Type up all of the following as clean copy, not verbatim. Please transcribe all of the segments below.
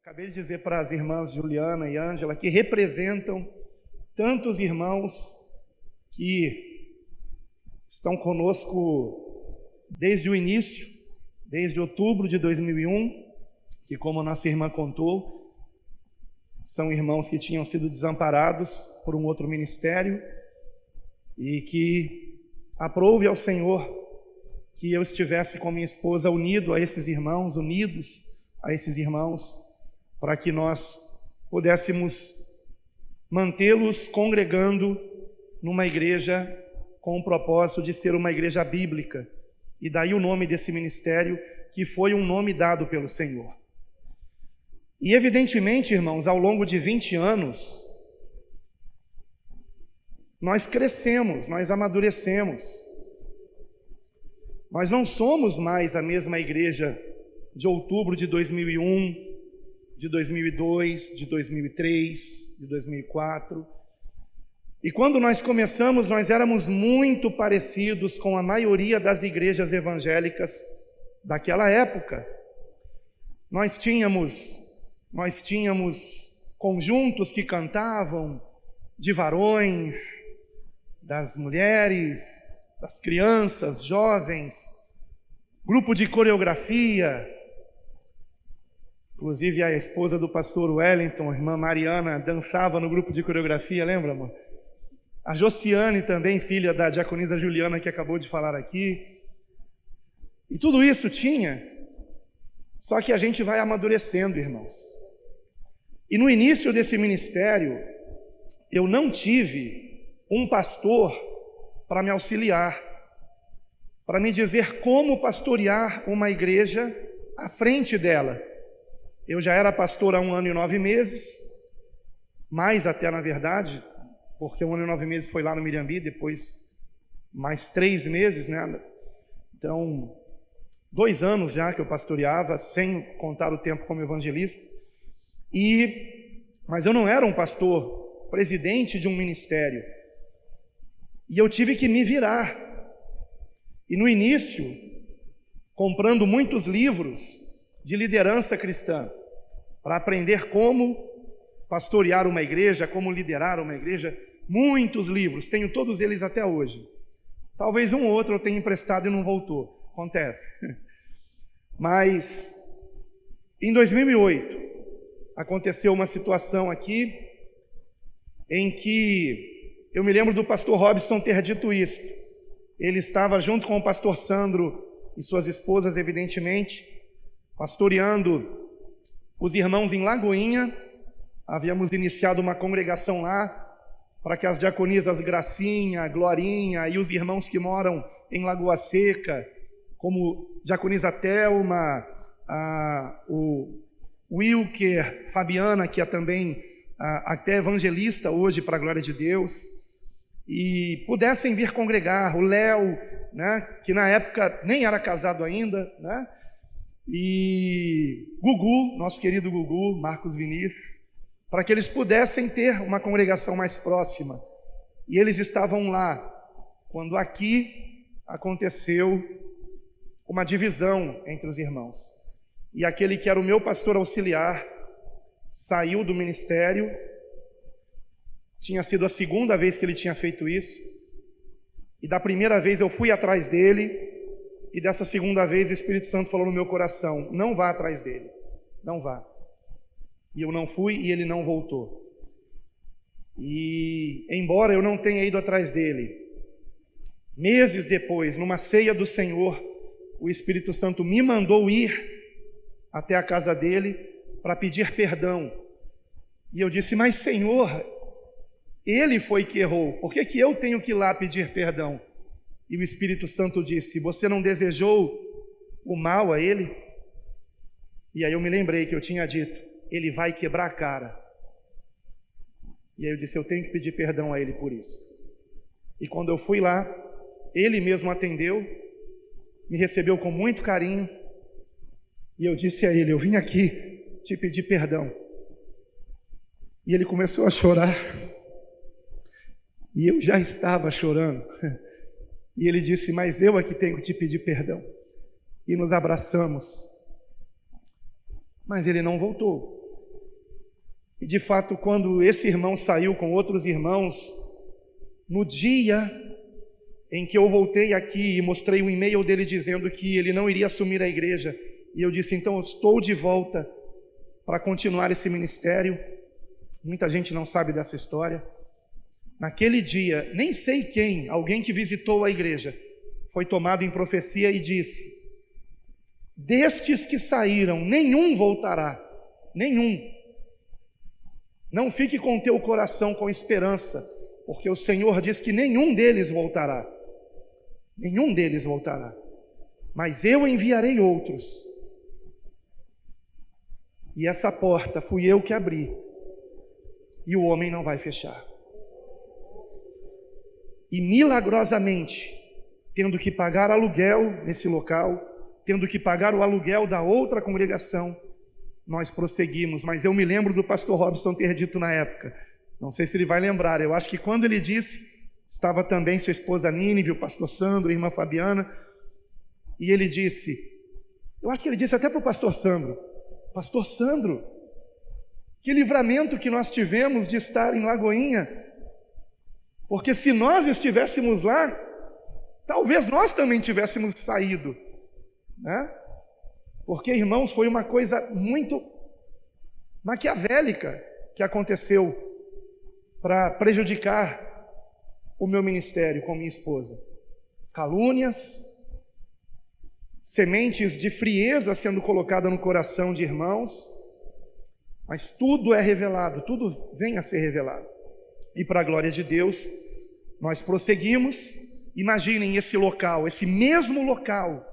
Acabei de dizer para as irmãs Juliana e Ângela que representam tantos irmãos que estão conosco desde o início, desde outubro de 2001, que, como a nossa irmã contou, são irmãos que tinham sido desamparados por um outro ministério e que aprouve ao Senhor que eu estivesse com minha esposa unidos a esses irmãos, para que nós pudéssemos mantê-los congregando numa igreja com o propósito de ser uma igreja bíblica. E daí o nome desse ministério, que foi um nome dado pelo Senhor. E evidentemente, irmãos, ao longo de 20 anos, nós crescemos, nós amadurecemos. Nós não somos mais a mesma igreja de outubro de 2001, de 2002, de 2003, de 2004. E quando nós começamos, nós éramos muito parecidos com a maioria das igrejas evangélicas daquela época. Nós tínhamos conjuntos que cantavam de varões, das mulheres, das crianças, jovens, grupo de coreografia. Inclusive a esposa do pastor Wellington, a irmã Mariana, dançava no grupo de coreografia, lembra, amor? A Josiane também, filha da diaconisa Juliana, que acabou de falar aqui. E tudo isso tinha, só que a gente vai amadurecendo, irmãos. E no início desse ministério, eu não tive um pastor para me auxiliar, para me dizer como pastorear uma igreja à frente dela. Eu já era pastor há 1 ano e 9 meses, mais até na verdade, porque 1 ano e 9 meses foi lá no Mirambi, depois mais 3 meses, né? Então, 2 anos já que eu pastoreava, sem contar o tempo como evangelista. Mas eu não era um pastor, presidente de um ministério. E eu tive que me virar. E no início, comprando muitos livros de liderança cristã, para aprender como pastorear uma igreja, como liderar uma igreja, muitos livros, tenho todos eles até hoje. Talvez um ou outro eu tenha emprestado e não voltou, acontece. Mas em 2008 aconteceu uma situação aqui em que eu me lembro do pastor Robson ter dito isso. Ele estava junto com o pastor Sandro e suas esposas, evidentemente, pastoreando os irmãos em Lagoinha. Havíamos iniciado uma congregação lá, para que as diaconisas Gracinha, Glorinha e os irmãos que moram em Lagoa Seca, como diaconisa Thelma, o Wilker, Fabiana, que é também até evangelista hoje, para a glória de Deus, e pudessem vir congregar, o Léo, né, que na época nem era casado ainda, né, e Gugu, nosso querido Gugu, Marcos Vinícius, para que eles pudessem ter uma congregação mais próxima. E eles estavam lá, quando aqui aconteceu uma divisão entre os irmãos. E aquele que era o meu pastor auxiliar saiu do ministério. Tinha sido a 2ª vez que ele tinha feito isso. E da primeira vez eu fui atrás dele. E dessa 2ª vez o Espírito Santo falou no meu coração: não vá atrás dele, não vá. E eu não fui e ele não voltou. E embora eu não tenha ido atrás dele, meses depois, numa ceia do Senhor, o Espírito Santo me mandou ir até a casa dele para pedir perdão. E eu disse: mas Senhor, ele foi que errou, por que eu tenho que ir lá pedir perdão? E o Espírito Santo disse: você não desejou o mal a ele? E aí eu me lembrei que eu tinha dito: ele vai quebrar a cara. E aí eu disse: eu tenho que pedir perdão a ele por isso. E quando eu fui lá, ele mesmo atendeu, me recebeu com muito carinho, e eu disse a ele: eu vim aqui te pedir perdão. E ele começou a chorar, e eu já estava chorando. E ele disse: mas eu é que tenho que te pedir perdão. E nos abraçamos. Mas ele não voltou. E de fato, quando esse irmão saiu com outros irmãos, no dia em que eu voltei aqui e mostrei um e-mail dele dizendo que ele não iria assumir a igreja, e eu disse, então eu estou de volta para continuar esse ministério. Muita gente não sabe dessa história. Naquele dia, nem sei quem, alguém que visitou a igreja, foi tomado em profecia e disse, destes que saíram, nenhum voltará, nenhum. Não fique com teu coração com esperança, porque o Senhor diz que nenhum deles voltará. Nenhum deles voltará. Mas eu enviarei outros. E essa porta fui eu que abri. E o homem não vai fechar. E milagrosamente, tendo que pagar aluguel nesse local, tendo que pagar o aluguel da outra congregação, nós prosseguimos. Mas eu me lembro do pastor Robson ter dito na época, não sei se ele vai lembrar, eu acho que quando ele disse, estava também sua esposa Nínive, o pastor Sandro, a irmã Fabiana, e ele disse, eu acho que ele disse até para o pastor Sandro, que livramento que nós tivemos de estar em Lagoinha, porque se nós estivéssemos lá, talvez nós também tivéssemos saído, né? Porque, irmãos, foi uma coisa muito maquiavélica que aconteceu para prejudicar o meu ministério com minha esposa. Calúnias, sementes de frieza sendo colocada no coração de irmãos, mas tudo é revelado, tudo vem a ser revelado. E para a glória de Deus, nós prosseguimos. Imaginem esse local, esse mesmo local,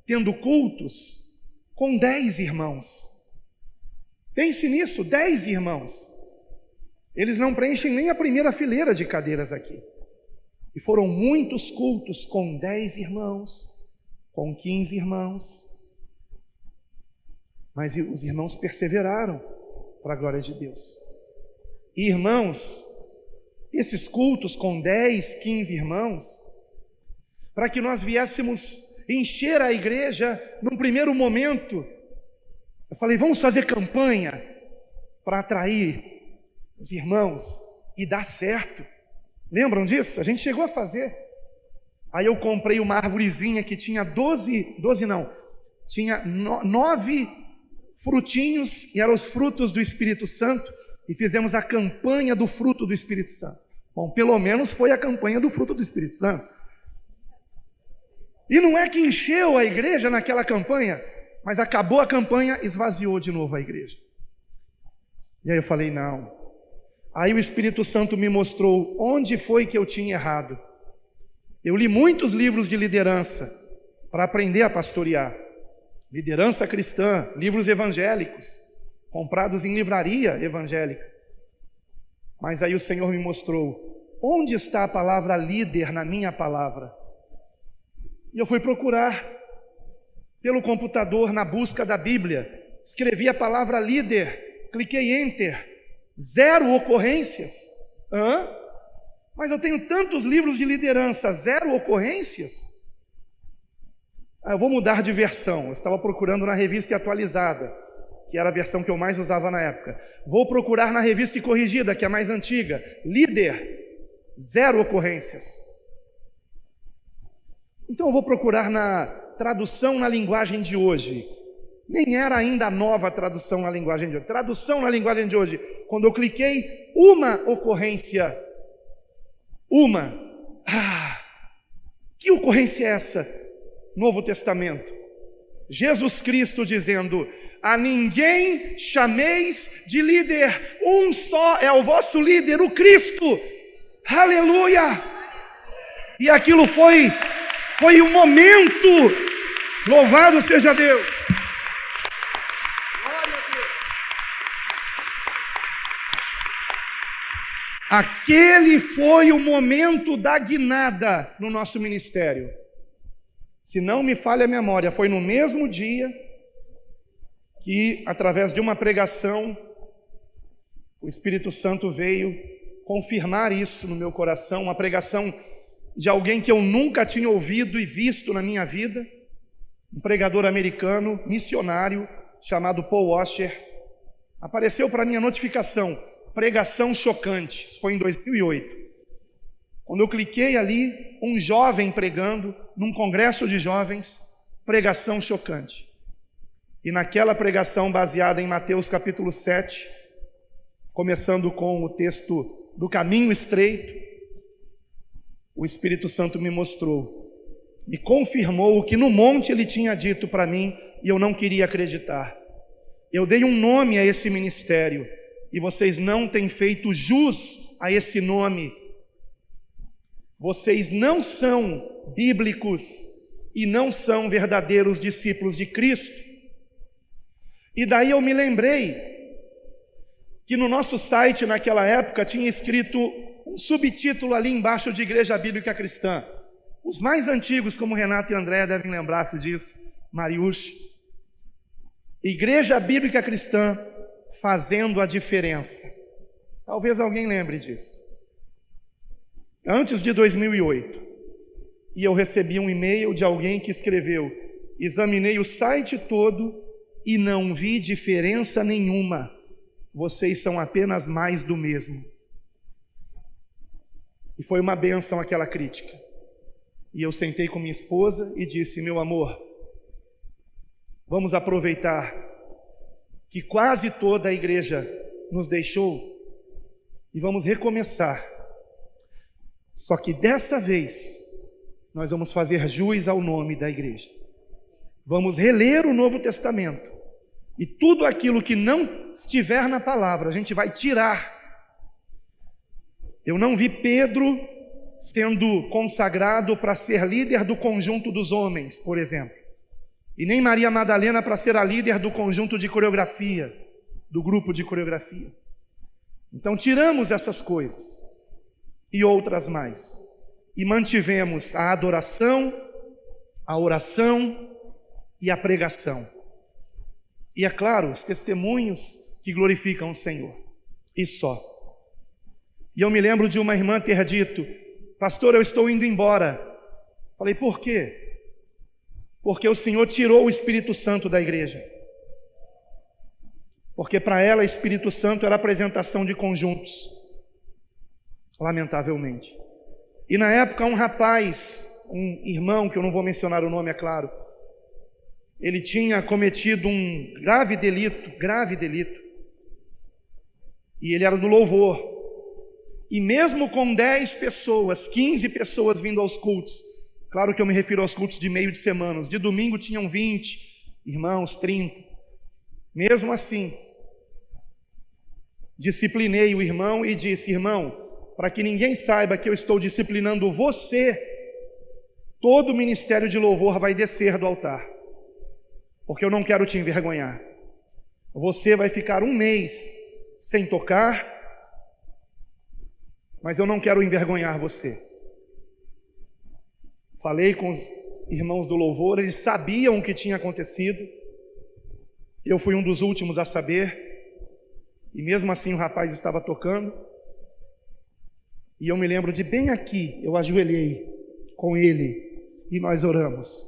tendo cultos com 10 irmãos. Pense nisso, 10 irmãos. Eles não preenchem nem a primeira fileira de cadeiras aqui. E foram muitos cultos com 10 irmãos, com 15 irmãos. Mas os irmãos perseveraram para a glória de Deus. E, irmãos, esses cultos com 10, 15 irmãos, para que nós viéssemos encher a igreja num primeiro momento, eu falei, vamos fazer campanha para atrair os irmãos e dar certo. Lembram disso? A gente chegou a fazer. Aí eu comprei uma arvorezinha que tinha 9 frutinhos, e eram os frutos do Espírito Santo, e fizemos a campanha do fruto do Espírito Santo. Bom, pelo menos foi a campanha do fruto do Espírito Santo. E não é que encheu a igreja naquela campanha, mas acabou a campanha, esvaziou de novo a igreja. E aí eu falei, não. Aí o Espírito Santo me mostrou onde foi que eu tinha errado. Eu li muitos livros de liderança para aprender a pastorear. Liderança cristã, livros evangélicos, comprados em livraria evangélica. Mas aí o Senhor me mostrou, onde está a palavra líder na minha palavra? E eu fui procurar pelo computador na busca da Bíblia, escrevi a palavra líder, cliquei Enter, 0 ocorrências. Mas eu tenho tantos livros de liderança, 0 ocorrências? Eu vou mudar de versão. Eu estava procurando na Revista Atualizada, que era a versão que eu mais usava na época. Vou procurar na Revista Corrigida, que é a mais antiga. Líder, 0 ocorrências. Então eu vou procurar na tradução na linguagem de hoje. Nem era ainda a nova tradução na linguagem de hoje. Tradução na linguagem de hoje. Quando eu cliquei, uma ocorrência. Que ocorrência é essa? Novo Testamento. Jesus Cristo dizendo, a ninguém chameis de líder, um só é o vosso líder, o Cristo. Aleluia! E aquilo foi um momento, louvado seja Deus. Glória a Deus. Aquele foi o momento da guinada no nosso ministério. Se não me falha a memória, foi no mesmo dia que, através de uma pregação, o Espírito Santo veio confirmar isso no meu coração, uma pregação de alguém que eu nunca tinha ouvido e visto na minha vida, um pregador americano, missionário, chamado Paul Washer. apareceu para mim a notificação, pregação chocante. Isso foi em 2008. Quando eu cliquei ali, um jovem pregando, num congresso de jovens, pregação chocante. E naquela pregação baseada em Mateus capítulo 7, começando com o texto do caminho estreito, o Espírito Santo me mostrou, me confirmou o que no monte ele tinha dito para mim e eu não queria acreditar. Eu dei um nome a esse ministério e vocês não têm feito jus a esse nome. Vocês não são bíblicos e não são verdadeiros discípulos de Cristo. E daí eu me lembrei que no nosso site naquela época tinha escrito um subtítulo ali embaixo de Igreja Bíblica Cristã. Os mais antigos, como Renato e André, devem lembrar-se disso, Mariusz. Igreja Bíblica Cristã fazendo a diferença. Talvez alguém lembre disso. Antes de 2008, e eu recebi um e-mail de alguém que escreveu: examinei o site todo e não vi diferença nenhuma. Vocês são apenas mais do mesmo. E foi uma bênção aquela crítica. E eu sentei com minha esposa e disse: meu amor, vamos aproveitar que quase toda a igreja nos deixou e vamos recomeçar. Só que dessa vez nós vamos fazer jus ao nome da igreja. Vamos reler o Novo Testamento e tudo aquilo que não estiver na palavra a gente vai tirar. Eu não vi Pedro sendo consagrado para ser líder do conjunto dos homens, por exemplo, e nem Maria Madalena para ser a líder do conjunto de coreografia, do grupo de coreografia. Então tiramos essas coisas e outras mais, e mantivemos a adoração, a oração e a pregação. E é claro, os testemunhos que glorificam o Senhor, e só. E eu me lembro de uma irmã ter dito: pastor, eu estou indo embora. Falei: por quê? Porque o Senhor tirou o Espírito Santo da igreja. Porque para ela, Espírito Santo era apresentação de conjuntos. Lamentavelmente. E na época um rapaz, um irmão, que eu não vou mencionar o nome, é claro, ele tinha cometido um grave delito, e ele era do louvor. E mesmo com 10 pessoas, 15 pessoas vindo aos cultos, claro que eu me refiro aos cultos de meio de semana, os de domingo tinham 20 irmãos, 30, mesmo assim, disciplinei o irmão e disse: irmão, para que ninguém saiba que eu estou disciplinando você, todo o ministério de louvor vai descer do altar, porque eu não quero te envergonhar. Você vai ficar 1 mês sem tocar, mas eu não quero envergonhar você. Falei com os irmãos do louvor, eles sabiam o que tinha acontecido. Eu fui um dos últimos a saber, e mesmo assim o rapaz estava tocando. E eu me lembro de bem aqui, eu ajoelhei com ele e nós oramos.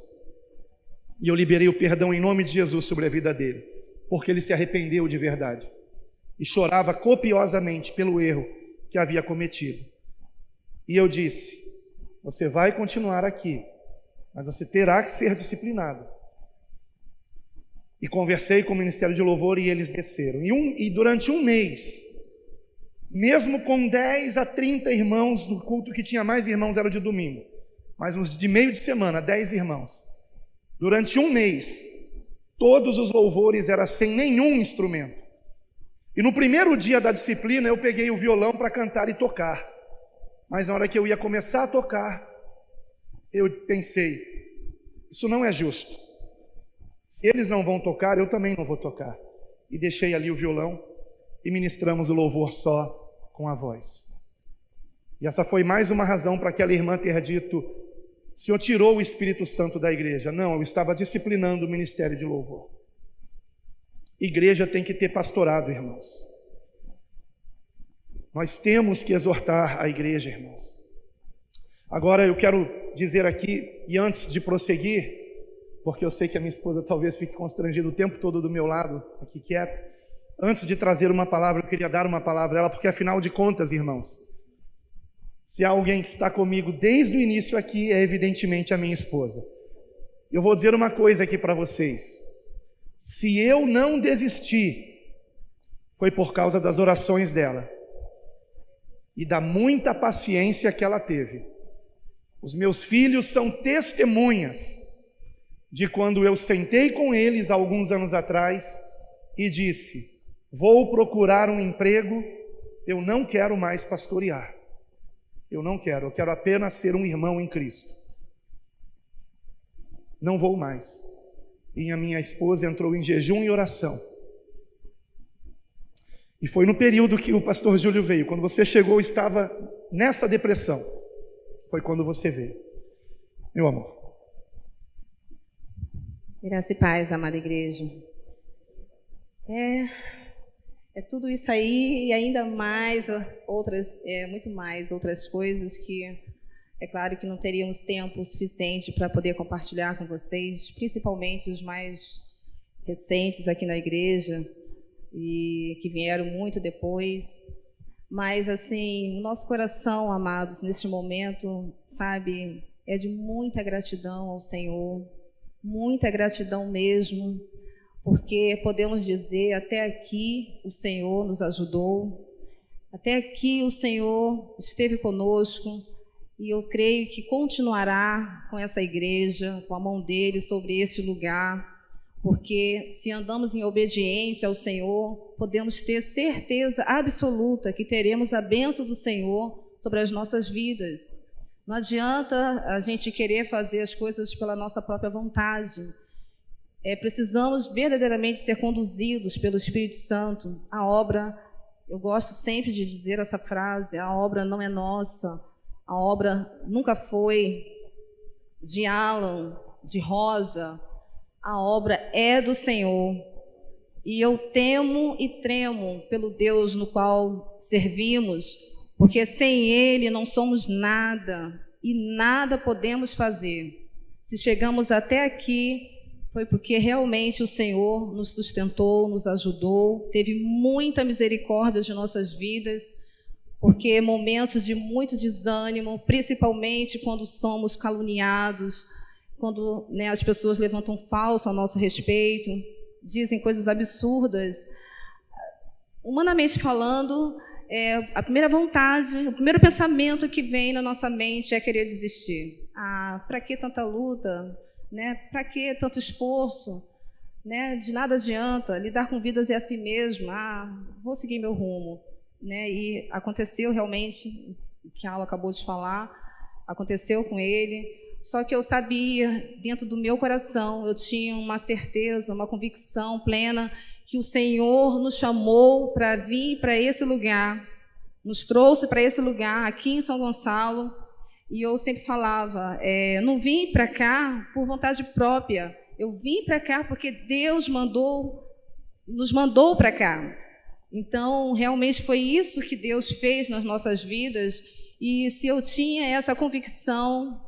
E eu liberei o perdão em nome de Jesus sobre a vida dele, porque ele se arrependeu de verdade e chorava copiosamente pelo erro que havia cometido. E eu disse: você vai continuar aqui, mas você terá que ser disciplinado. E conversei com o Ministério de Louvor e eles desceram. E durante 1 mês, mesmo com 10 a 30 irmãos, no culto que tinha mais irmãos era de domingo, mas nos de meio de semana, 10 irmãos. Durante 1 mês, todos os louvores eram sem nenhum instrumento. E no primeiro dia da disciplina, eu peguei o violão para cantar e tocar. Mas na hora que eu ia começar a tocar, eu pensei: isso não é justo. Se eles não vão tocar, eu também não vou tocar. E deixei ali o violão e ministramos o louvor só com a voz. E essa foi mais uma razão para aquela irmã ter dito: o Senhor tirou o Espírito Santo da igreja. Não, eu estava disciplinando o ministério de louvor. Igreja tem que ter pastorado, irmãos. Nós temos que exortar a igreja, irmãos. Agora eu quero dizer aqui, e antes de prosseguir, porque eu sei que a minha esposa talvez fique constrangida o tempo todo do meu lado, aqui quieta, Antes de trazer uma palavra, eu queria dar uma palavra a ela, porque afinal de contas, irmãos, se há alguém que está comigo desde o início aqui, é evidentemente a minha esposa. Eu vou dizer uma coisa aqui para vocês. Se eu não desisti, foi por causa das orações dela e da muita paciência que ela teve. Os meus filhos são testemunhas de quando eu sentei com eles alguns anos atrás e disse: vou procurar um emprego, eu não quero mais pastorear. Eu quero apenas ser um irmão em Cristo. Não vou mais. E a minha esposa entrou em jejum e oração. E foi no período que o pastor Júlio veio. Quando você chegou, eu estava nessa depressão. Foi quando você veio. Meu amor. Graça e paz, amada igreja. É tudo isso aí e ainda mais outras, muito mais outras coisas que é claro que não teríamos tempo suficiente para poder compartilhar com vocês, principalmente os mais recentes aqui na igreja e que vieram muito depois. Mas assim, o nosso coração, amados, neste momento, sabe, é de muita gratidão ao Senhor, muita gratidão mesmo. Porque podemos dizer, até aqui o Senhor nos ajudou, até aqui o Senhor esteve conosco, e eu creio que continuará com essa igreja, com a mão dele sobre esse lugar, porque se andamos em obediência ao Senhor, podemos ter certeza absoluta que teremos a bênção do Senhor sobre as nossas vidas. Não adianta a gente querer fazer as coisas pela nossa própria vontade. Precisamos verdadeiramente ser conduzidos pelo Espírito Santo. A obra, eu gosto sempre de dizer essa frase, a obra não é nossa, a obra nunca foi de Alan, de Rosa, a obra é do Senhor. E eu temo e tremo pelo Deus no qual servimos, porque sem Ele não somos nada e nada podemos fazer. Se chegamos até aqui, foi porque realmente o Senhor nos sustentou, nos ajudou, teve muita misericórdia de nossas vidas, porque momentos de muito desânimo, principalmente quando somos caluniados, quando as pessoas levantam falso a nosso respeito, dizem coisas absurdas. Humanamente falando, a primeira vontade, o primeiro pensamento que vem na nossa mente é querer desistir. Para que tanta luta? Para que tanto esforço? De nada adianta, lidar com vidas é assim mesmo, vou seguir meu rumo. E aconteceu realmente, o que a Aula acabou de falar, aconteceu com ele, só que eu sabia, dentro do meu coração, eu tinha uma certeza, uma convicção plena, que o Senhor nos chamou para vir para esse lugar, nos trouxe para esse lugar, aqui em São Gonçalo. E eu sempre falava, não vim para cá por vontade própria, eu vim para cá porque Deus nos mandou para cá. Então, realmente foi isso que Deus fez nas nossas vidas, e se eu tinha essa convicção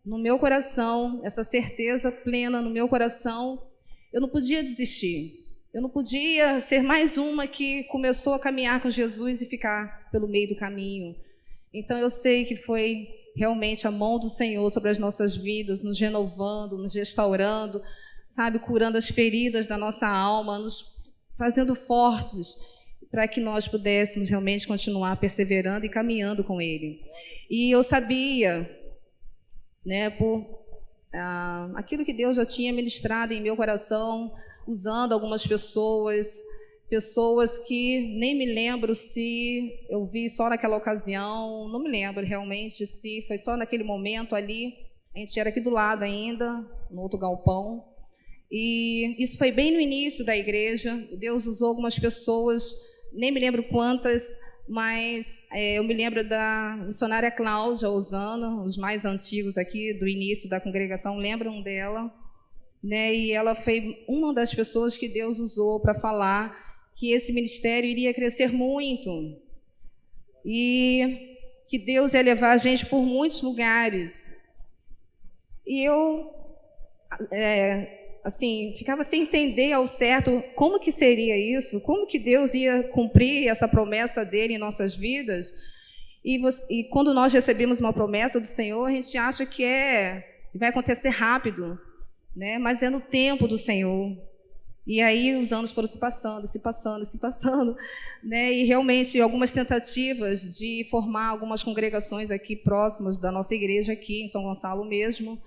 no meu coração, essa certeza plena no meu coração, eu não podia desistir. Eu não podia ser mais uma que começou a caminhar com Jesus e ficar pelo meio do caminho. Então, eu sei que foi realmente a mão do Senhor sobre as nossas vidas, nos renovando, nos restaurando, sabe, curando as feridas da nossa alma, nos fazendo fortes para que nós pudéssemos realmente continuar perseverando e caminhando com Ele. E eu sabia, por aquilo que Deus já tinha ministrado em meu coração, usando algumas pessoas que nem me lembro se eu vi só naquela ocasião, não me lembro realmente se foi só naquele momento ali, a gente era aqui do lado ainda, no outro galpão, e isso foi bem no início da igreja. Deus usou algumas pessoas, nem me lembro quantas, mas eu me lembro da missionária Cláudia Osana, os mais antigos aqui do início da congregação lembram dela, e ela foi uma das pessoas que Deus usou para falar que esse ministério iria crescer muito e que Deus ia levar a gente por muitos lugares. E eu, assim, ficava sem entender ao certo como que seria isso, como que Deus ia cumprir essa promessa dele em nossas vidas. E quando nós recebemos uma promessa do Senhor, a gente acha que vai acontecer rápido, né? Mas é no tempo do Senhor. E aí os anos foram se passando, né? E realmente algumas tentativas de formar algumas congregações aqui próximas da nossa igreja aqui em São Gonçalo mesmo,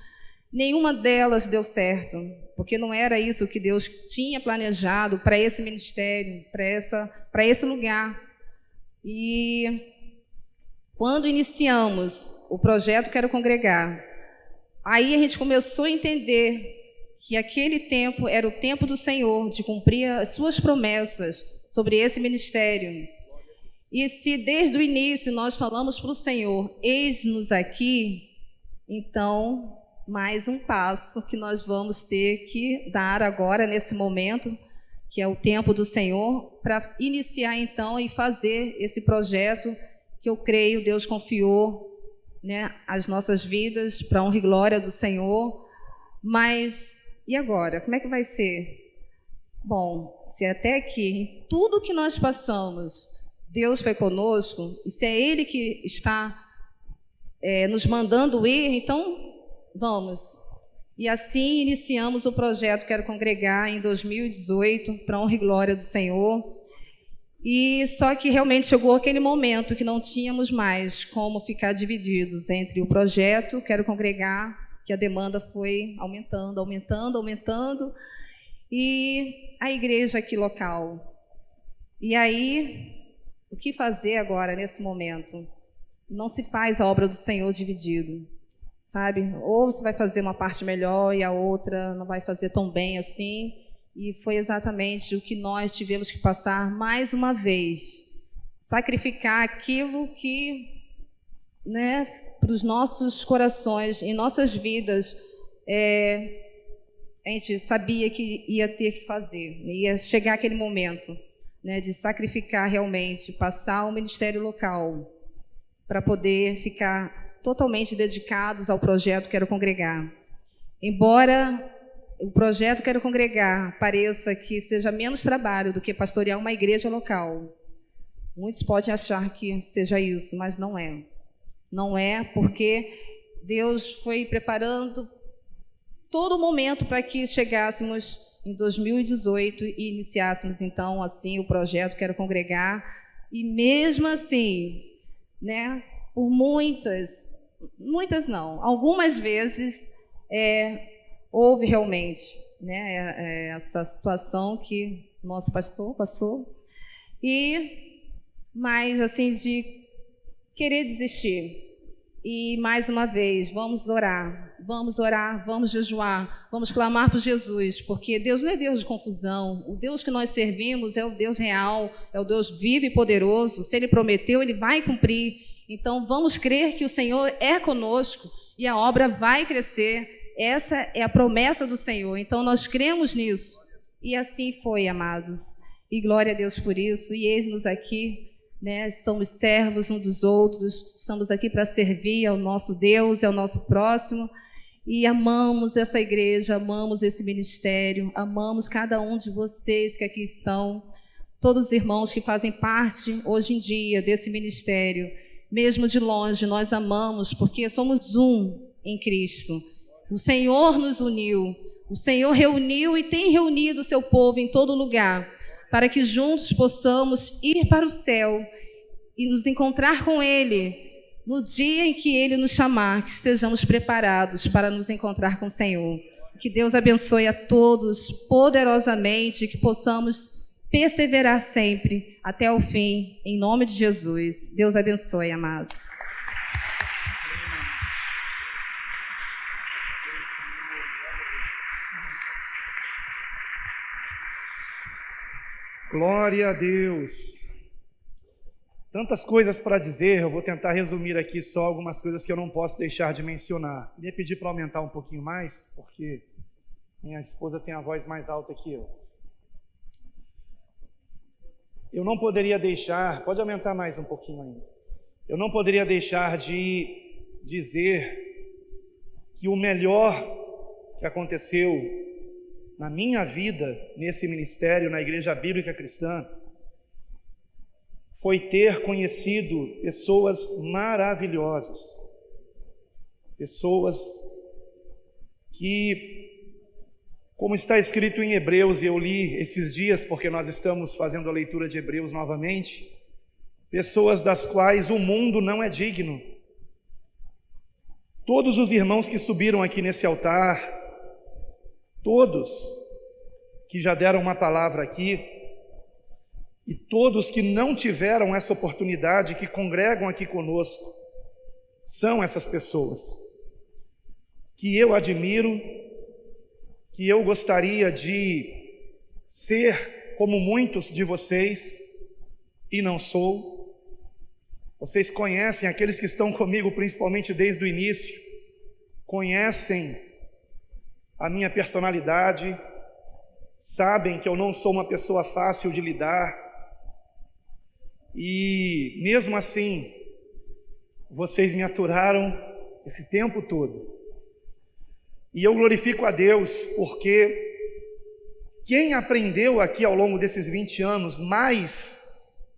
nenhuma delas deu certo, porque não era isso que Deus tinha planejado para esse ministério, para esse lugar. E quando iniciamos o projeto Quero Congregar, aí a gente começou a entender que aquele tempo era o tempo do Senhor, de cumprir as suas promessas sobre esse ministério. E se desde o início nós falamos para o Senhor, eis-nos aqui, então, mais um passo que nós vamos ter que dar agora, nesse momento, que é o tempo do Senhor, para iniciar então e fazer esse projeto que eu creio Deus confiou, né, as nossas vidas, para a honra e glória do Senhor. Mas e agora? Como é que vai ser? Bom, se até aqui, tudo que nós passamos, Deus foi conosco, e se é Ele que está nos mandando ir, então vamos. E assim iniciamos o projeto Quero Congregar em 2018, para a honra e glória do Senhor. E só que realmente chegou aquele momento que não tínhamos mais como ficar divididos entre o projeto Quero Congregar, que a demanda foi aumentando, e a igreja aqui local. E aí, o que fazer agora, nesse momento? Não se faz a obra do Senhor dividido, sabe? Ou você vai fazer uma parte melhor e a outra não vai fazer tão bem assim. E foi exatamente o que nós tivemos que passar mais uma vez. Sacrificar aquilo que, né, para os nossos corações, em nossas vidas, a gente sabia que ia ter que fazer, ia chegar aquele momento, né, de sacrificar realmente, passar o ministério local, para poder ficar totalmente dedicados ao projeto Quero Congregar. Embora o projeto Quero Congregar pareça que seja menos trabalho do que pastorear uma igreja local, muitos podem achar que seja isso, mas não é. Não é, porque Deus foi preparando todo o momento para que chegássemos em 2018 e iniciássemos, então, assim, o projeto Quero Congregar. E mesmo assim, né, por muitas não, algumas vezes houve realmente, né, essa situação que nosso pastor passou, mas assim, de querer desistir. E mais uma vez, vamos orar, vamos jejuar, vamos clamar por Jesus, porque Deus não é Deus de confusão. O Deus que nós servimos é o Deus real, é o Deus vivo e poderoso. Se Ele prometeu, Ele vai cumprir. Então vamos crer que o Senhor é conosco e a obra vai crescer. Essa é a promessa do Senhor. Então nós cremos nisso. E assim foi, amados. E glória a Deus por isso. E eis-nos aqui, né, somos servos uns dos outros, estamos aqui para servir ao nosso Deus e ao nosso próximo, e amamos essa igreja, amamos esse ministério, amamos cada um de vocês que aqui estão, todos os irmãos que fazem parte hoje em dia desse ministério, mesmo de longe, nós amamos, porque somos um em Cristo. O Senhor nos uniu, o Senhor reuniu e tem reunido o seu povo em todo lugar, para que juntos possamos ir para o céu e nos encontrar com Ele no dia em que Ele nos chamar, que estejamos preparados para nos encontrar com o Senhor. Que Deus abençoe a todos poderosamente, que possamos perseverar sempre até o fim, em nome de Jesus. Deus abençoe, amados. Glória a Deus. Tantas coisas para dizer, eu vou tentar resumir aqui só algumas coisas que eu não posso deixar de mencionar. Queria pedir para aumentar um pouquinho mais, porque minha esposa tem a voz mais alta que eu. Eu não poderia deixar, pode aumentar mais um pouquinho ainda. Eu não poderia deixar de dizer que o melhor que aconteceu na minha vida, nesse ministério, na Igreja Bíblica Cristã, foi ter conhecido pessoas maravilhosas, pessoas que, como está escrito em Hebreus, e eu li esses dias porque nós estamos fazendo a leitura de Hebreus novamente, pessoas das quais o mundo não é digno. Todos os irmãos que subiram aqui nesse altar, todos que já deram uma palavra aqui, e todos que não tiveram essa oportunidade, que congregam aqui conosco, são essas pessoas que eu admiro, que eu gostaria de ser como muitos de vocês, e não sou. Vocês conhecem, aqueles que estão comigo, principalmente desde o início, conhecem a minha personalidade, sabem que eu não sou uma pessoa fácil de lidar, e mesmo assim, vocês me aturaram esse tempo todo. E eu glorifico a Deus, porque quem aprendeu aqui ao longo desses 20 anos, mais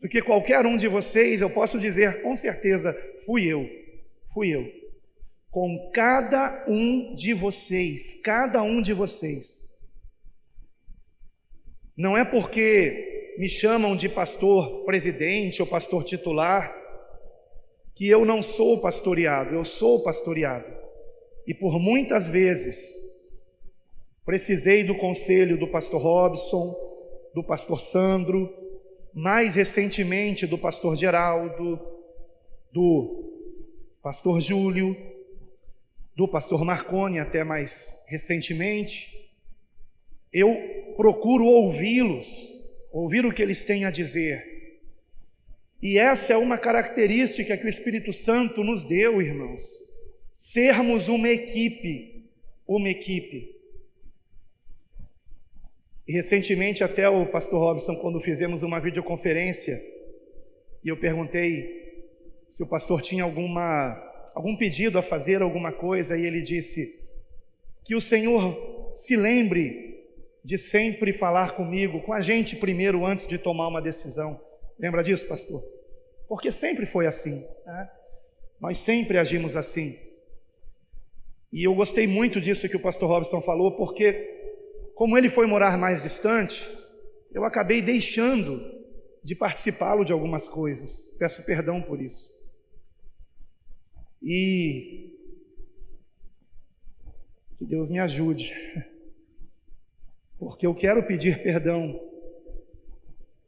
do que qualquer um de vocês, eu posso dizer com certeza, fui eu. Com cada um de vocês. Não é porque me chamam de pastor presidente ou pastor titular que eu não sou pastoreado, eu sou pastoreado. E por muitas vezes precisei do conselho do pastor Robson, do pastor Sandro, mais recentemente do pastor Geraldo, do pastor Júlio, do pastor Marconi, até mais recentemente. Eu procuro ouvi-los, ouvir o que eles têm a dizer. E essa é uma característica que o Espírito Santo nos deu, irmãos. Sermos uma equipe. E recentemente até o pastor Robson, quando fizemos uma videoconferência, e eu perguntei se o pastor tinha algum pedido a fazer, alguma coisa, e ele disse que o Senhor se lembre de sempre falar comigo, com a gente primeiro, antes de tomar uma decisão. Lembra disso, pastor? Porque sempre foi assim, né? Nós sempre agimos assim. E eu gostei muito disso que o pastor Robson falou, porque como ele foi morar mais distante, eu acabei deixando de participá-lo de algumas coisas. Peço perdão por isso. E que Deus me ajude, porque eu quero pedir perdão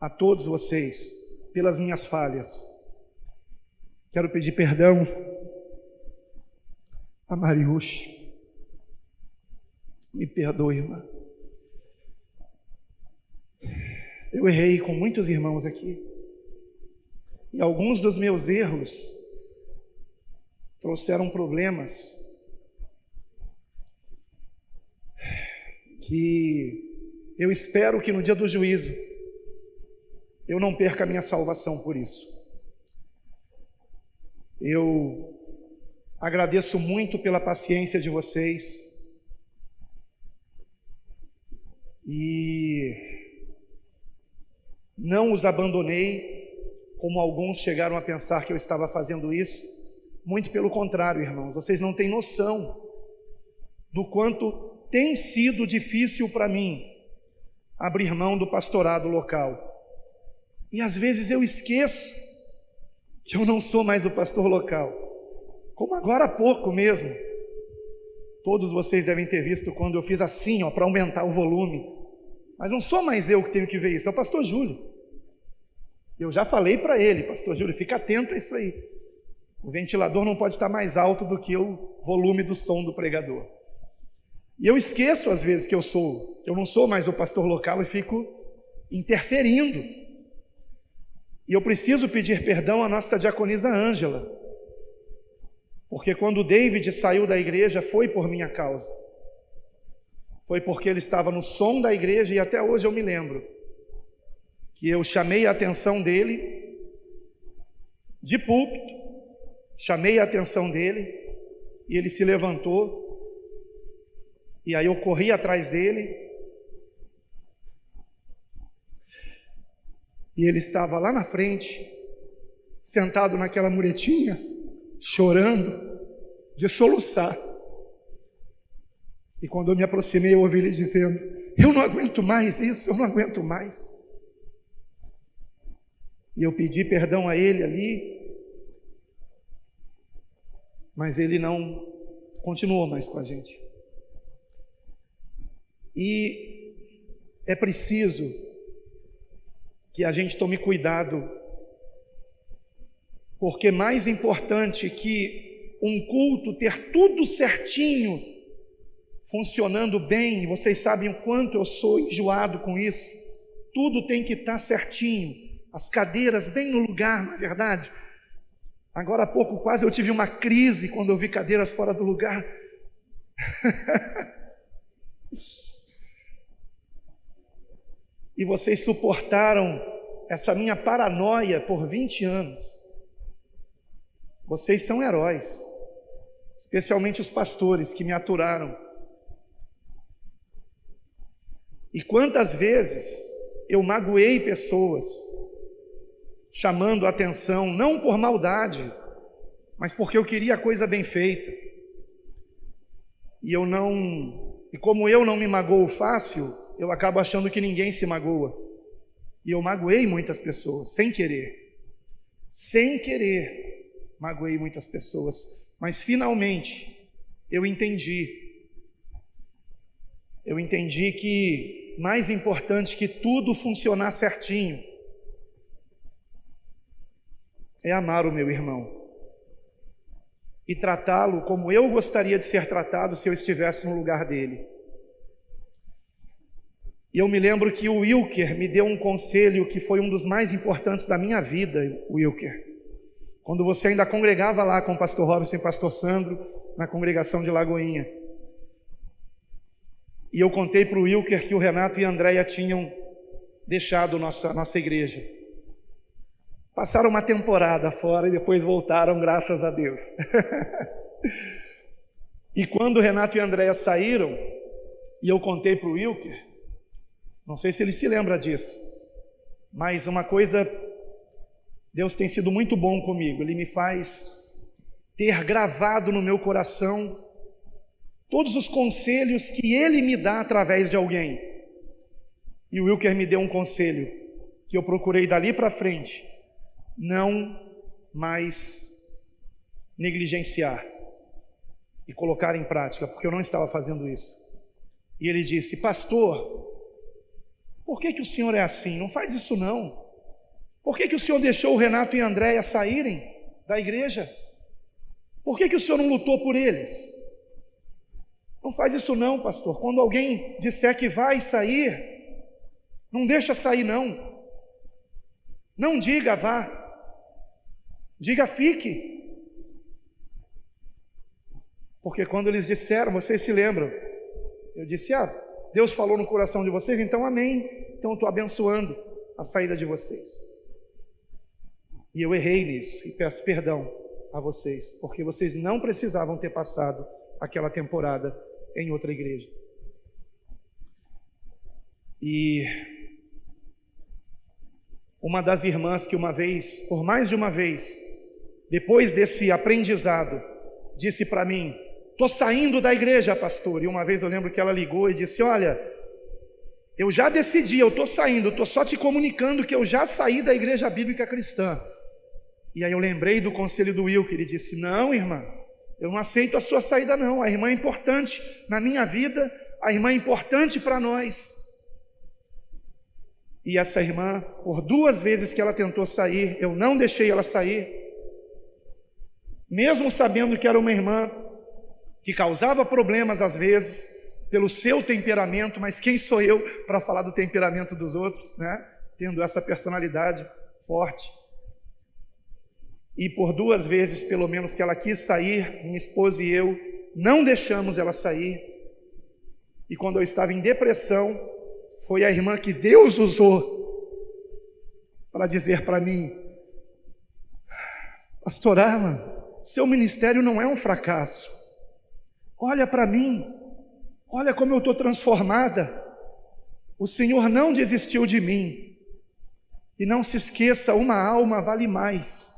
a todos vocês pelas minhas falhas. Quero pedir perdão a Mariush. Me perdoe, irmã. Eu errei com muitos irmãos aqui. E alguns dos meus erros trouxeram problemas que eu espero que no dia do juízo eu não perca a minha salvação por isso. Eu agradeço muito pela paciência de vocês e não os abandonei, como alguns chegaram a pensar que eu estava fazendo isso. Muito pelo contrário, irmãos, vocês não têm noção do quanto tem sido difícil para mim abrir mão do pastorado local. E às vezes eu esqueço que eu não sou mais o pastor local. Como agora há pouco mesmo. Todos vocês devem ter visto quando eu fiz assim, para aumentar o volume. Mas não sou mais eu que tenho que ver isso, é o pastor Júlio. Eu já falei para ele, pastor Júlio, fica atento a isso aí. O ventilador não pode estar mais alto do que o volume do som do pregador. E eu esqueço às vezes que eu não sou mais o pastor local e fico interferindo. E eu preciso pedir perdão à nossa diaconisa Ângela, porque quando o David saiu da igreja foi por minha causa. Foi porque ele estava no som da igreja, e até hoje eu me lembro que eu chamei a atenção dele de púlpito, chamei a atenção dele e ele se levantou, e aí eu corri atrás dele E ele estava lá na frente, sentado naquela muretinha, chorando, de soluçar. E quando eu me aproximei, eu ouvi ele dizendo: eu não aguento mais isso, eu não aguento mais. E eu pedi perdão a ele ali, mas ele não continuou mais com a gente. E é preciso que a gente tome cuidado, porque mais importante que um culto ter tudo certinho, funcionando bem, vocês sabem o quanto eu sou enjoado com isso, tudo tem que estar certinho, as cadeiras bem no lugar, não é verdade? Agora há pouco quase eu tive uma crise quando eu vi cadeiras fora do lugar. E vocês suportaram essa minha paranoia por 20 anos. Vocês são heróis, especialmente os pastores que me aturaram. E quantas vezes eu magoei pessoas, chamando a atenção, não por maldade, mas porque eu queria a coisa bem feita. E como eu não me magoo fácil, eu acabo achando que ninguém se magoa. E eu magoei muitas pessoas, sem querer. Sem querer, magoei muitas pessoas. Mas finalmente, eu entendi que mais importante que tudo funcionar certinho é amar o meu irmão e tratá-lo como eu gostaria de ser tratado se eu estivesse no lugar dele. E eu me lembro que o Wilker me deu um conselho que foi um dos mais importantes da minha vida, Wilker. Quando você ainda congregava lá com o pastor Robson e o pastor Sandro, na congregação de Lagoinha. E eu contei para o Wilker que o Renato e a Andréia tinham deixado nossa igreja. Passaram uma temporada fora e depois voltaram, graças a Deus. E quando o Renato e a Andréia saíram, e eu contei para o Wilker, não sei se ele se lembra disso, mas uma coisa, Deus tem sido muito bom comigo, Ele me faz ter gravado no meu coração todos os conselhos que Ele me dá através de alguém. E o Wilker me deu um conselho, que eu procurei dali para frente, não mais negligenciar e colocar em prática, porque eu não estava fazendo isso. E ele disse: pastor, por que o senhor é assim? Não faz isso não. Por que o senhor deixou o Renato e a Andréia saírem da igreja? Por que o senhor não lutou por eles? Não faz isso não, pastor. Quando alguém disser que vai sair, não deixa sair não. Não diga vá. Diga fique. Porque quando eles disseram, vocês se lembram, eu disse: Deus falou no coração de vocês, então amém. Então eu estou abençoando a saída de vocês. E eu errei nisso e peço perdão a vocês, porque vocês não precisavam ter passado aquela temporada em outra igreja. E uma das irmãs que uma vez, por mais de uma vez, depois desse aprendizado, disse para mim: estou saindo da igreja, pastor. E uma vez eu lembro que ela ligou e disse: olha, eu já decidi, eu estou saindo, estou só te comunicando que eu já saí da igreja bíblica cristã. E aí eu lembrei do conselho do Wilker, ele disse: não, irmã, eu não aceito a sua saída não, a irmã é importante na minha vida, a irmã é importante para nós. E essa irmã, por 2 vezes que ela tentou sair, eu não deixei ela sair, mesmo sabendo que era uma irmã que causava problemas às vezes, pelo seu temperamento, mas quem sou eu para falar do temperamento dos outros, né? Tendo essa personalidade forte. E por 2 vezes, pelo menos, que ela quis sair, minha esposa e eu não deixamos ela sair. E quando eu estava em depressão, foi a irmã que Deus usou para dizer para mim: pastor Arlan, seu ministério não é um fracasso. Olha para mim, olha como eu estou transformada. O Senhor não desistiu de mim. E não se esqueça, uma alma vale mais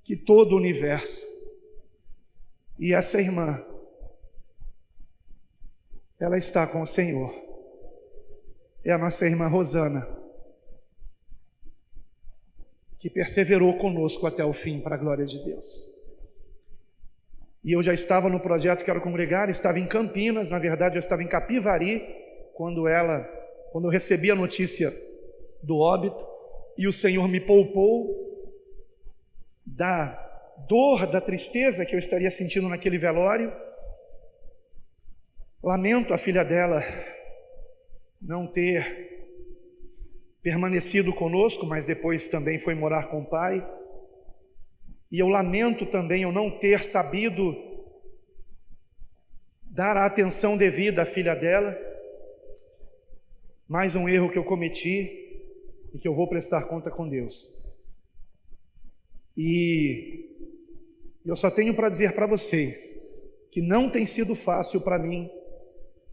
que todo o universo. E essa irmã, ela está com o Senhor. É a nossa irmã Rosana, que perseverou conosco até o fim, para a glória de Deus. E eu já estava no projeto Quero Congregar, estava em Campinas, na verdade eu estava em Capivari, quando eu recebi a notícia do óbito, e o Senhor me poupou da dor, da tristeza que eu estaria sentindo naquele velório. Lamento a filha dela não ter permanecido conosco, mas depois também foi morar com o pai. E eu lamento também eu não ter sabido dar a atenção devida à filha dela. Mais um erro que eu cometi e que eu vou prestar conta com Deus. E eu só tenho para dizer para vocês que não tem sido fácil para mim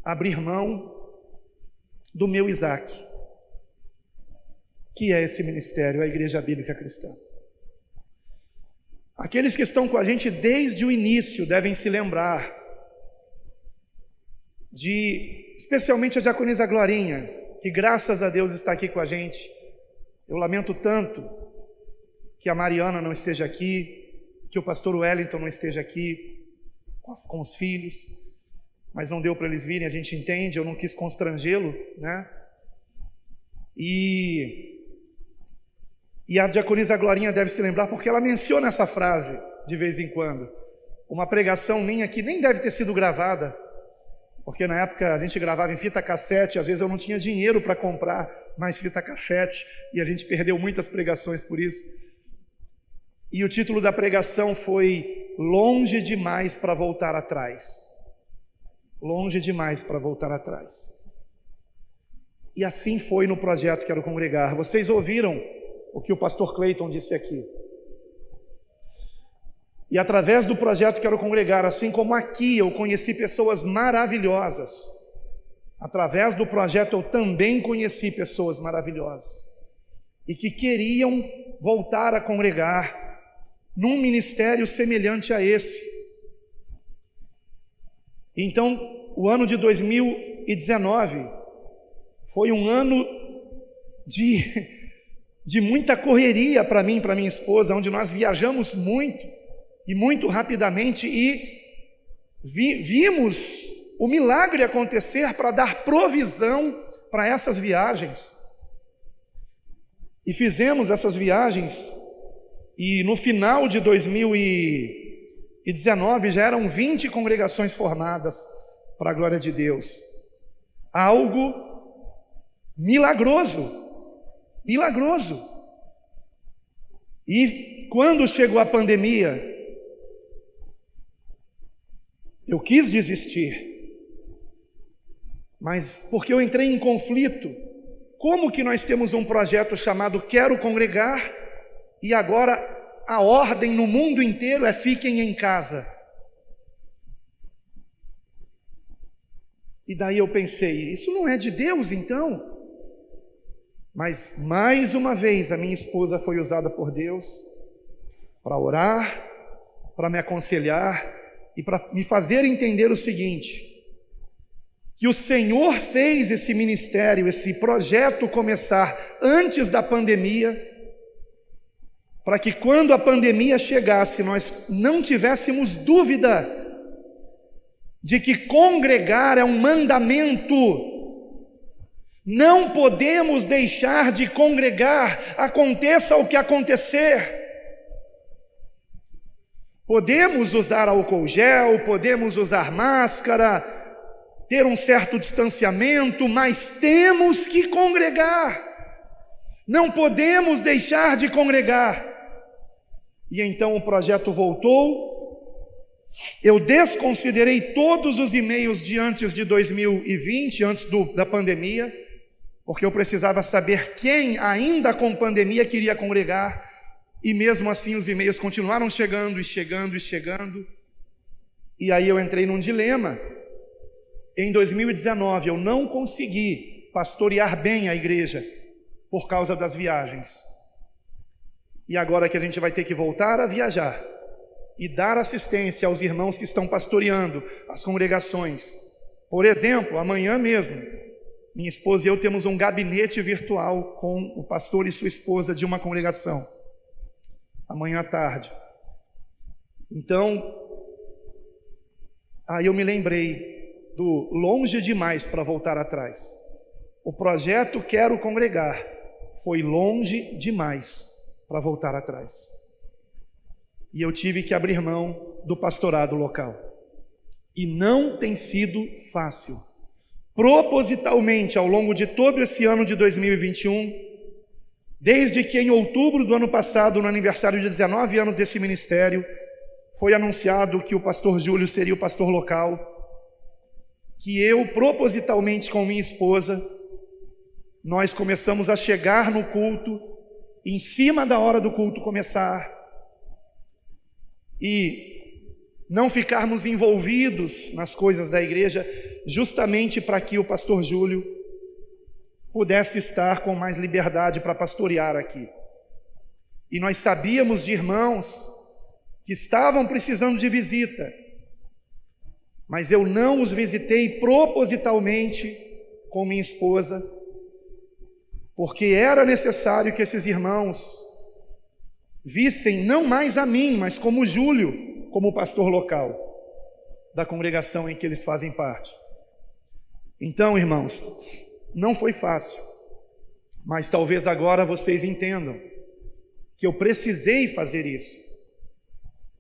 abrir mão do meu Isaac, que é esse ministério, a Igreja Bíblica Cristã. Aqueles que estão com a gente desde o início devem se lembrar especialmente a diaconisa Glorinha, que graças a Deus está aqui com a gente. Eu lamento tanto que a Mariana não esteja aqui, que o pastor Wellington não esteja aqui com os filhos, mas não deu para eles virem, a gente entende, eu não quis constrangê-lo, né? E a diaconisa Glorinha deve se lembrar, porque ela menciona essa frase de vez em quando. Uma pregação minha que nem deve ter sido gravada, porque na época a gente gravava em fita cassete, às vezes eu não tinha dinheiro para comprar mais fita cassete, e a gente perdeu muitas pregações por isso. E o título da pregação foi Longe Demais para Voltar Atrás. Longe demais para voltar atrás. E assim foi no projeto Quero Congregar. Vocês ouviram o que o pastor Cleiton disse aqui. E através do projeto Quero Congregar, assim como aqui eu conheci pessoas maravilhosas, através do projeto eu também conheci pessoas maravilhosas, e que queriam voltar a congregar num ministério semelhante a esse. Então, o ano de 2019 foi um ano de muita correria para mim e para minha esposa, onde nós viajamos muito e muito rapidamente, e vimos o milagre acontecer para dar provisão para essas viagens. E fizemos essas viagens, e no final de 2019 já eram 20 congregações formadas para a glória de Deus. Algo milagroso, milagroso. E quando chegou a pandemia, eu quis desistir, mas porque eu entrei em conflito. Como que nós temos um projeto chamado Quero Congregar, e agora a ordem no mundo inteiro é fiquem em casa? E daí eu pensei, isso não é de Deus então? Mas mais uma vez a minha esposa foi usada por Deus para orar, para me aconselhar e para me fazer entender o seguinte: que o Senhor fez esse ministério, esse projeto começar antes da pandemia, para que quando a pandemia chegasse, nós não tivéssemos dúvida de que congregar é um mandamento. Não podemos deixar de congregar, aconteça o que acontecer. Podemos usar álcool gel, podemos usar máscara, ter um certo distanciamento, mas temos que congregar. Não podemos deixar de congregar. E então o projeto voltou. Eu desconsiderei todos os e-mails de antes de 2020, antes da pandemia, porque eu precisava saber quem ainda com pandemia queria congregar, e mesmo assim os e-mails continuaram chegando e chegando e chegando. E aí eu entrei num dilema. Em 2019 eu não consegui pastorear bem a igreja por causa das viagens. e agora que a gente vai ter que voltar a viajar e dar assistência aos irmãos que estão pastoreando as congregações. Por exemplo, amanhã mesmo, minha esposa e eu temos um gabinete virtual com o pastor e sua esposa de uma congregação, amanhã à tarde. Então, aí eu me lembrei do longe demais para voltar atrás. O projeto Quero Congregar foi longe demais para voltar atrás. E eu tive que abrir mão do pastorado local. E não tem sido fácil. Propositalmente, ao longo de todo esse ano de 2021, desde que em outubro do ano passado, no aniversário de 19 anos desse ministério, foi anunciado que o pastor Júlio seria o pastor local, que eu, propositalmente com minha esposa, nós começamos a chegar no culto, em cima da hora do culto começar, e não ficarmos envolvidos nas coisas da igreja, justamente para que o pastor Júlio pudesse estar com mais liberdade para pastorear aqui. E nós sabíamos de irmãos que estavam precisando de visita, mas eu não os visitei propositalmente com minha esposa, porque era necessário que esses irmãos vissem não mais a mim, mas como Júlio, como pastor local da congregação em que eles fazem parte. Então, irmãos, não foi fácil, mas talvez agora vocês entendam que eu precisei fazer isso.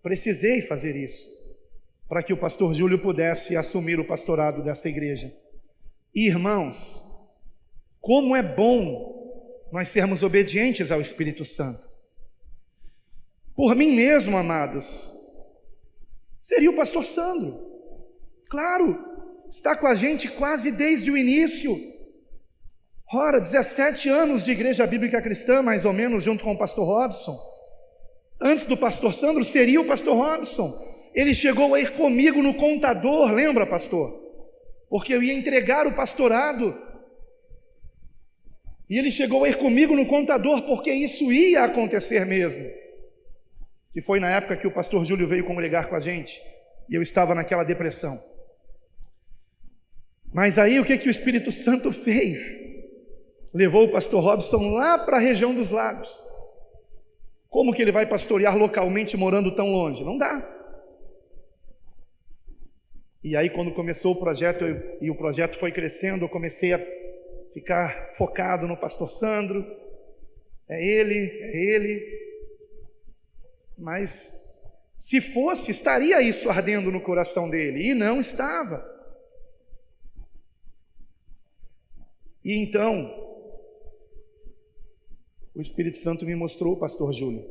Precisei fazer isso para que o pastor Júlio pudesse assumir o pastorado dessa igreja. E, irmãos, como é bom nós sermos obedientes ao Espírito Santo. Por mim mesmo, amados, seria o pastor Sandro. Claro, está com a gente quase desde o início. Ora, 17 anos de igreja bíblica cristã, mais ou menos, junto com o pastor Robson. Antes do pastor Sandro, seria o pastor Robson. Ele chegou a ir comigo no contador, lembra, pastor? Porque eu ia entregar o pastorado. E ele chegou a ir comigo no contador, porque isso ia acontecer mesmo. Que foi na época que o pastor Júlio veio congregar com a gente, e eu estava naquela depressão. Mas aí o que o Espírito Santo fez? Levou o pastor Robson lá para a região dos lagos. Como que ele vai pastorear localmente morando tão longe? Não dá. E aí quando começou o projeto, e o projeto foi crescendo, eu comecei a ficar focado no pastor Sandro. É ele. Mas se fosse, estaria isso ardendo no coração dele, e não estava. E então, o Espírito Santo me mostrou o pastor Júlio.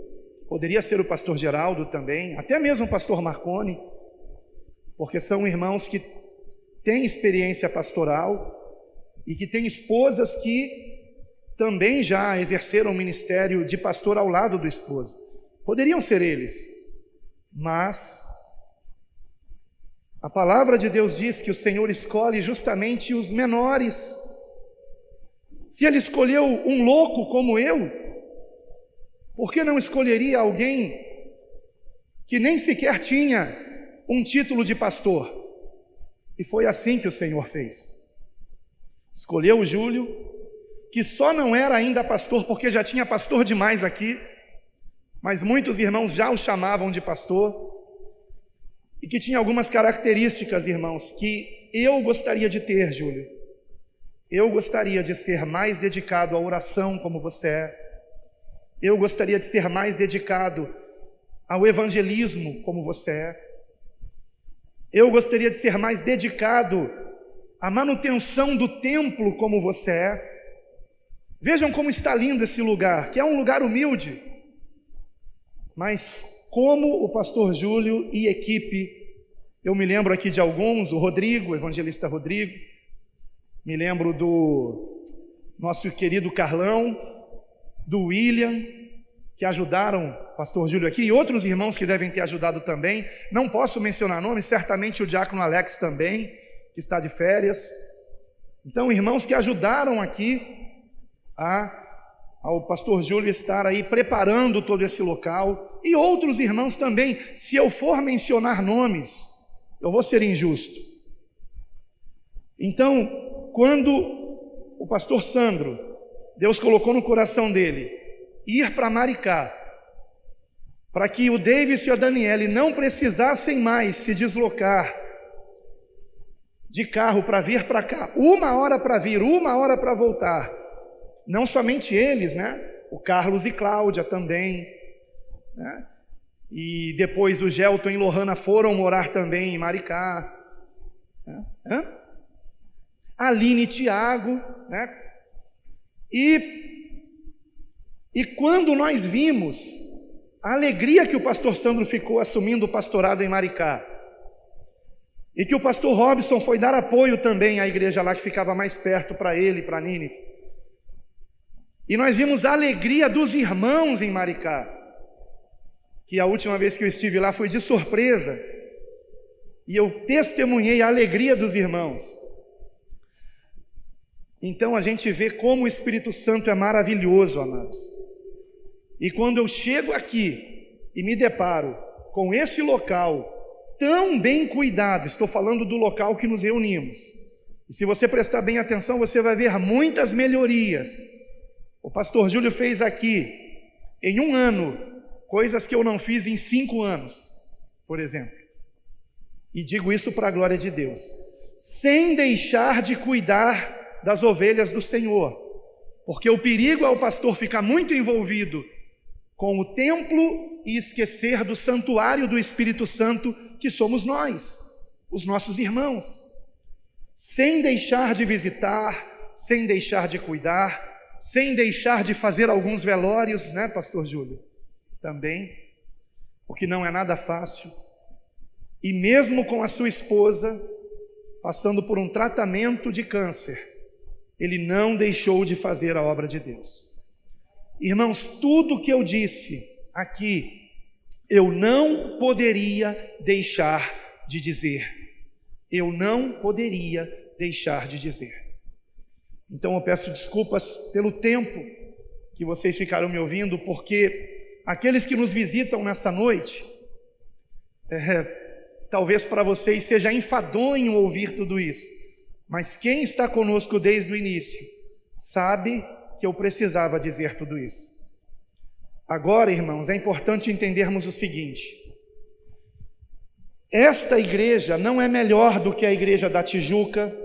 Poderia ser o pastor Geraldo também, até mesmo o pastor Marconi, porque são irmãos que têm experiência pastoral e que têm esposas que também já exerceram o ministério de pastor ao lado do esposo. Poderiam ser eles, mas a palavra de Deus diz que o Senhor escolhe justamente os menores. Se ele escolheu um louco como eu, por que não escolheria alguém que nem sequer tinha um título de pastor? E foi assim que o Senhor fez. Escolheu o Júlio, que só não era ainda pastor, porque já tinha pastor demais aqui, mas muitos irmãos já o chamavam de pastor, e que tinha algumas características, irmãos, que eu gostaria de ter, Júlio. Eu gostaria de ser mais dedicado à oração como você é. Eu gostaria de ser mais dedicado ao evangelismo como você é. Eu gostaria de ser mais dedicado à manutenção do templo como você é. Vejam como está lindo esse lugar, que é um lugar humilde. Mas como o pastor Júlio e equipe, eu me lembro aqui de alguns, o Rodrigo, o evangelista Rodrigo, me lembro do nosso querido Carlão, do William, que ajudaram o pastor Júlio aqui, e outros irmãos que devem ter ajudado também. Não posso mencionar nomes, certamente o diácono Alex também, que está de férias. Então, irmãos que ajudaram aqui a ao pastor Júlio estar aí preparando todo esse local, e outros irmãos também. Se eu for mencionar nomes, eu vou ser injusto. Então, quando o pastor Sandro, Deus colocou no coração dele, ir para Maricá, para que o Davis e a Daniele não precisassem mais se deslocar de carro para vir para cá, 1 hora para vir, 1 hora para voltar. Não somente eles, né? O Carlos e Cláudia também, né? E depois o Gelton e Lohana foram morar também em Maricá, né? Aline e Tiago, né? E quando nós vimos a alegria que o pastor Sandro ficou assumindo o pastorado em Maricá, e que o pastor Robson foi dar apoio também à igreja lá que ficava mais perto para ele e para a Nini, e nós vimos a alegria dos irmãos em Maricá, que a última vez que eu estive lá foi de surpresa, e eu testemunhei a alegria dos irmãos. Então a gente vê como o Espírito Santo é maravilhoso, amados. E quando eu chego aqui e me deparo com esse local tão bem cuidado, estou falando do local que nos reunimos, e se você prestar bem atenção, você vai ver muitas melhorias. O pastor Júlio fez aqui, em 1 ano, coisas que eu não fiz em 5 anos, por exemplo. E digo isso para a glória de Deus, sem deixar de cuidar das ovelhas do Senhor, porque o perigo é o pastor ficar muito envolvido com o templo e esquecer do santuário do Espírito Santo, que somos nós, os nossos irmãos, sem deixar de visitar, sem deixar de cuidar, sem deixar de fazer alguns velórios, né, pastor Júlio? Também, porque não é nada fácil, e mesmo com a sua esposa, passando por um tratamento de câncer, ele não deixou de fazer a obra de Deus. Irmãos, tudo que eu disse aqui, eu não poderia deixar de dizer. Eu não poderia deixar de dizer. Então eu peço desculpas pelo tempo que vocês ficaram me ouvindo, porque aqueles que nos visitam nessa noite, talvez para vocês seja enfadonho ouvir tudo isso. Mas quem está conosco desde o início sabe que eu precisava dizer tudo isso. Agora, irmãos, é importante entendermos o seguinte: esta igreja não é melhor do que a igreja da Tijuca,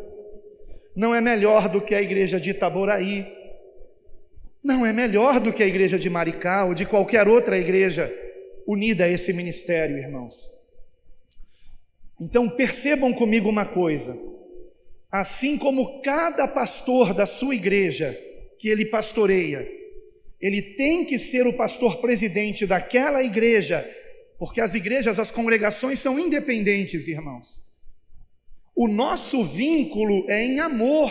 não é melhor do que a igreja de Itaboraí, não é melhor do que a igreja de Maricá ou de qualquer outra igreja unida a esse ministério, irmãos. Então percebam comigo uma coisa: assim como cada pastor da sua igreja que ele pastoreia, ele tem que ser o pastor presidente daquela igreja, porque as igrejas, as congregações são independentes, irmãos. O nosso vínculo é em amor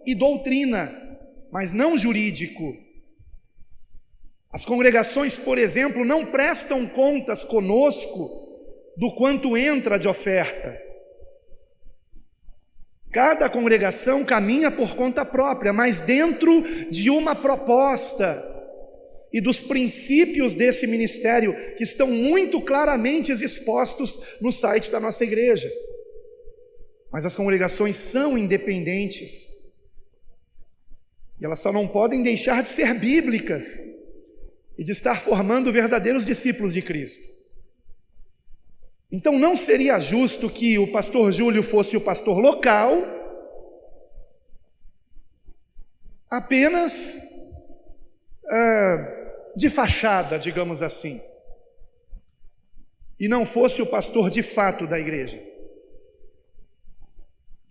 e doutrina, mas não jurídico. As congregações, por exemplo, não prestam contas conosco do quanto entra de oferta. Cada congregação caminha por conta própria, mas dentro de uma proposta e dos princípios desse ministério que estão muito claramente expostos no site da nossa igreja. Mas as congregações são independentes e elas só não podem deixar de ser bíblicas e de estar formando verdadeiros discípulos de Cristo. Então não seria justo que o pastor Júlio fosse o pastor local, apenas de fachada, digamos assim, e não fosse o pastor de fato da igreja.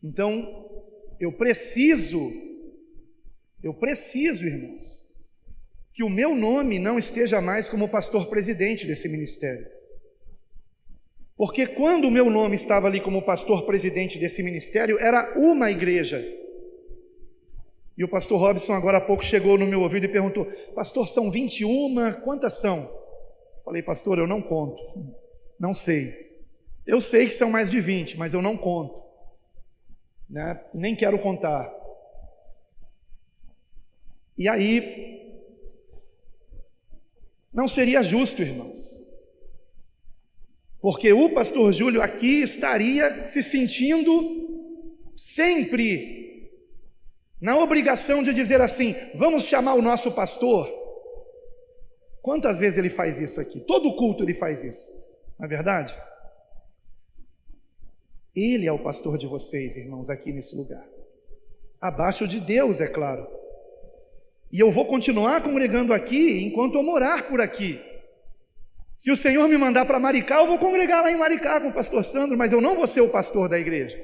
Então eu preciso, irmãos, que o meu nome não esteja mais como pastor presidente desse ministério. Porque quando o meu nome estava ali como pastor presidente desse ministério, era uma igreja. E o pastor Robson agora há pouco chegou no meu ouvido e perguntou: pastor, são 21? Quantas são? Falei: pastor, eu não conto, não sei. Eu sei que são mais de 20, mas eu não conto, né? Nem quero contar. E aí, Não seria justo, irmãos. Porque o pastor Júlio aqui estaria se sentindo sempre na obrigação de dizer assim: vamos chamar o nosso pastor. Quantas vezes ele faz isso aqui? Todo culto ele faz isso, não é verdade? Ele é o pastor de vocês, irmãos, aqui nesse lugar. Abaixo de Deus, é claro. E eu vou continuar congregando aqui enquanto eu morar por aqui. Se o Senhor me mandar para Maricá, eu vou congregar lá em Maricá com o pastor Sandro, mas eu não vou ser o pastor da igreja.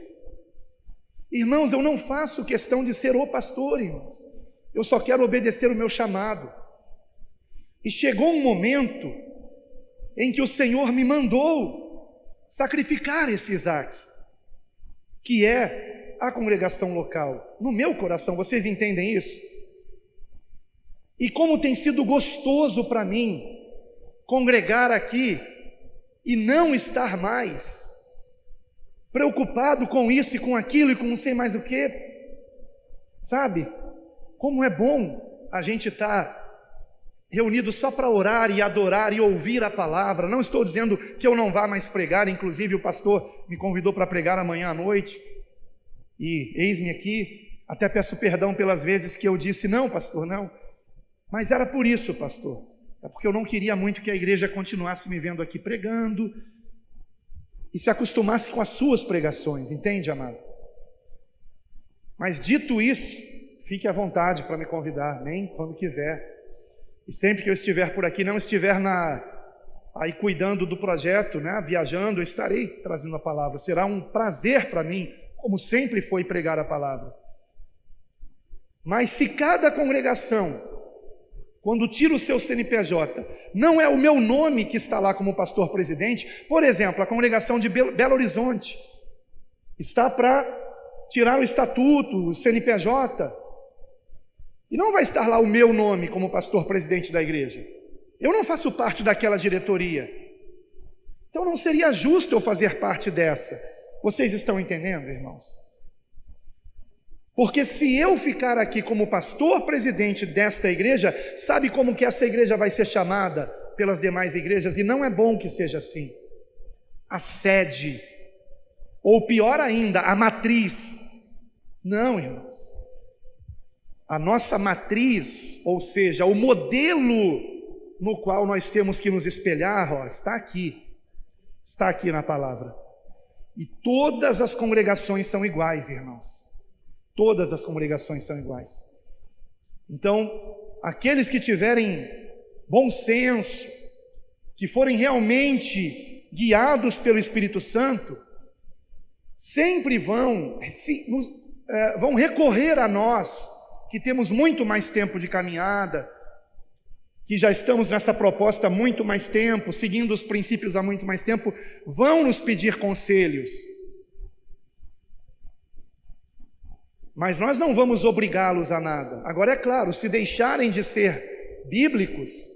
Irmãos, eu não faço questão de ser o pastor, irmãos. Eu só quero obedecer o meu chamado. E chegou um momento em que o Senhor me mandou sacrificar esse Isaac, que é a congregação local, no meu coração. Vocês entendem isso? E como tem sido gostoso para mim congregar aqui e não estar mais preocupado com isso e com aquilo e com não sei mais o que. Sabe? Como é bom a gente estar reunido só para orar e adorar e ouvir a palavra. Não estou dizendo que eu não vá mais pregar, inclusive o pastor me convidou para pregar amanhã à noite, e eis-me aqui. Até peço perdão pelas vezes que eu disse: não, pastor, não. Mas era por isso, pastor. É porque eu não queria muito que a igreja continuasse me vendo aqui pregando e se acostumasse com as suas pregações, entende, amado? Mas dito isso, fique à vontade para me convidar, nem quando quiser. E sempre que eu estiver por aqui, não estiver aí cuidando do projeto, né, viajando, eu estarei trazendo a palavra. Será um prazer para mim, como sempre foi, pregar a palavra. Mas se cada congregação, quando tira o seu CNPJ, não é o meu nome que está lá como pastor presidente, por exemplo, a congregação de Belo Horizonte está para tirar o estatuto, o CNPJ, e não vai estar lá o meu nome como pastor presidente da igreja. Eu não faço parte daquela diretoria. Então não seria justo eu fazer parte dessa. Vocês estão entendendo, irmãos? Porque se eu ficar aqui como pastor presidente desta igreja, sabe como que essa igreja vai ser chamada pelas demais igrejas? E não é bom que seja assim. A sede, ou pior ainda, a matriz. Não, irmãos. A nossa matriz, ou seja, o modelo no qual nós temos que nos espelhar, está aqui na palavra. E todas as congregações são iguais, irmãos. Todas as congregações são iguais. Então, aqueles que tiverem bom senso, que forem realmente guiados pelo Espírito Santo, sempre vão recorrer a nós, que temos muito mais tempo de caminhada, que já estamos nessa proposta há muito mais tempo, seguindo os princípios há muito mais tempo, vão nos pedir conselhos. Mas nós não vamos obrigá-los a nada. Agora, é claro, se deixarem de ser bíblicos,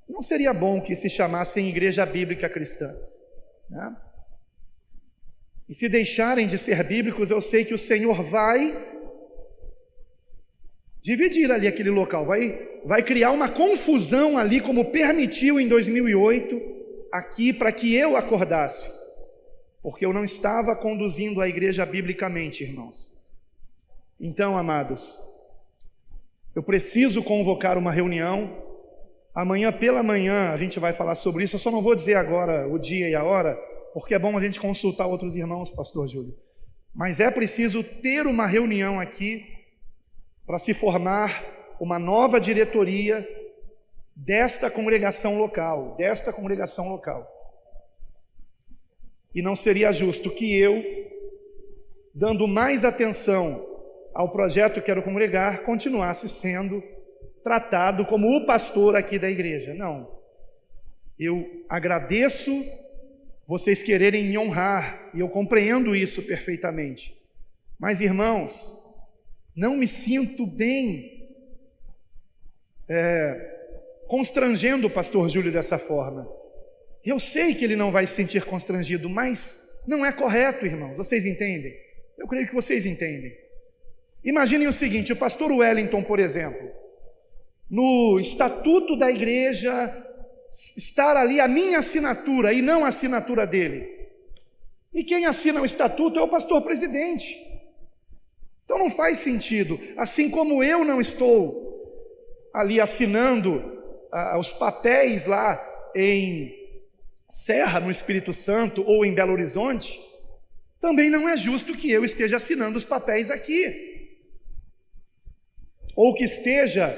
não seria bom que se chamassem Igreja Bíblica Cristã, né? E se deixarem de ser bíblicos, eu sei que o Senhor vai dividir ali aquele local, vai criar uma confusão ali, como permitiu em 2008, aqui, para que eu acordasse, porque eu não estava conduzindo a igreja biblicamente, irmãos. Então, amados, eu preciso convocar uma reunião. Amanhã pela manhã a gente vai falar sobre isso. Eu só não vou dizer agora o dia e a hora, porque é bom a gente consultar outros irmãos, pastor Júlio. Mas é preciso ter uma reunião aqui para se formar uma nova diretoria desta congregação local, E não seria justo que eu, dando mais atenção ao projeto Quero Congregar, continuasse sendo tratado como o pastor aqui da igreja. Não. Eu agradeço vocês quererem me honrar, e eu compreendo isso perfeitamente. Mas, irmãos, não me sinto bem constrangendo o pastor Júlio dessa forma. Eu sei que ele não vai se sentir constrangido, mas não é correto, irmãos. Vocês entendem? Eu creio que vocês entendem. Imaginem o seguinte: o pastor Wellington, por exemplo, no estatuto da igreja estar ali a minha assinatura e não a assinatura dele. E quem assina o estatuto é o pastor presidente. Então não faz sentido. Assim como eu não estou ali assinando os papéis lá em Serra, no Espírito Santo, ou em Belo Horizonte, também não é justo que eu esteja assinando os papéis aqui. Ou que esteja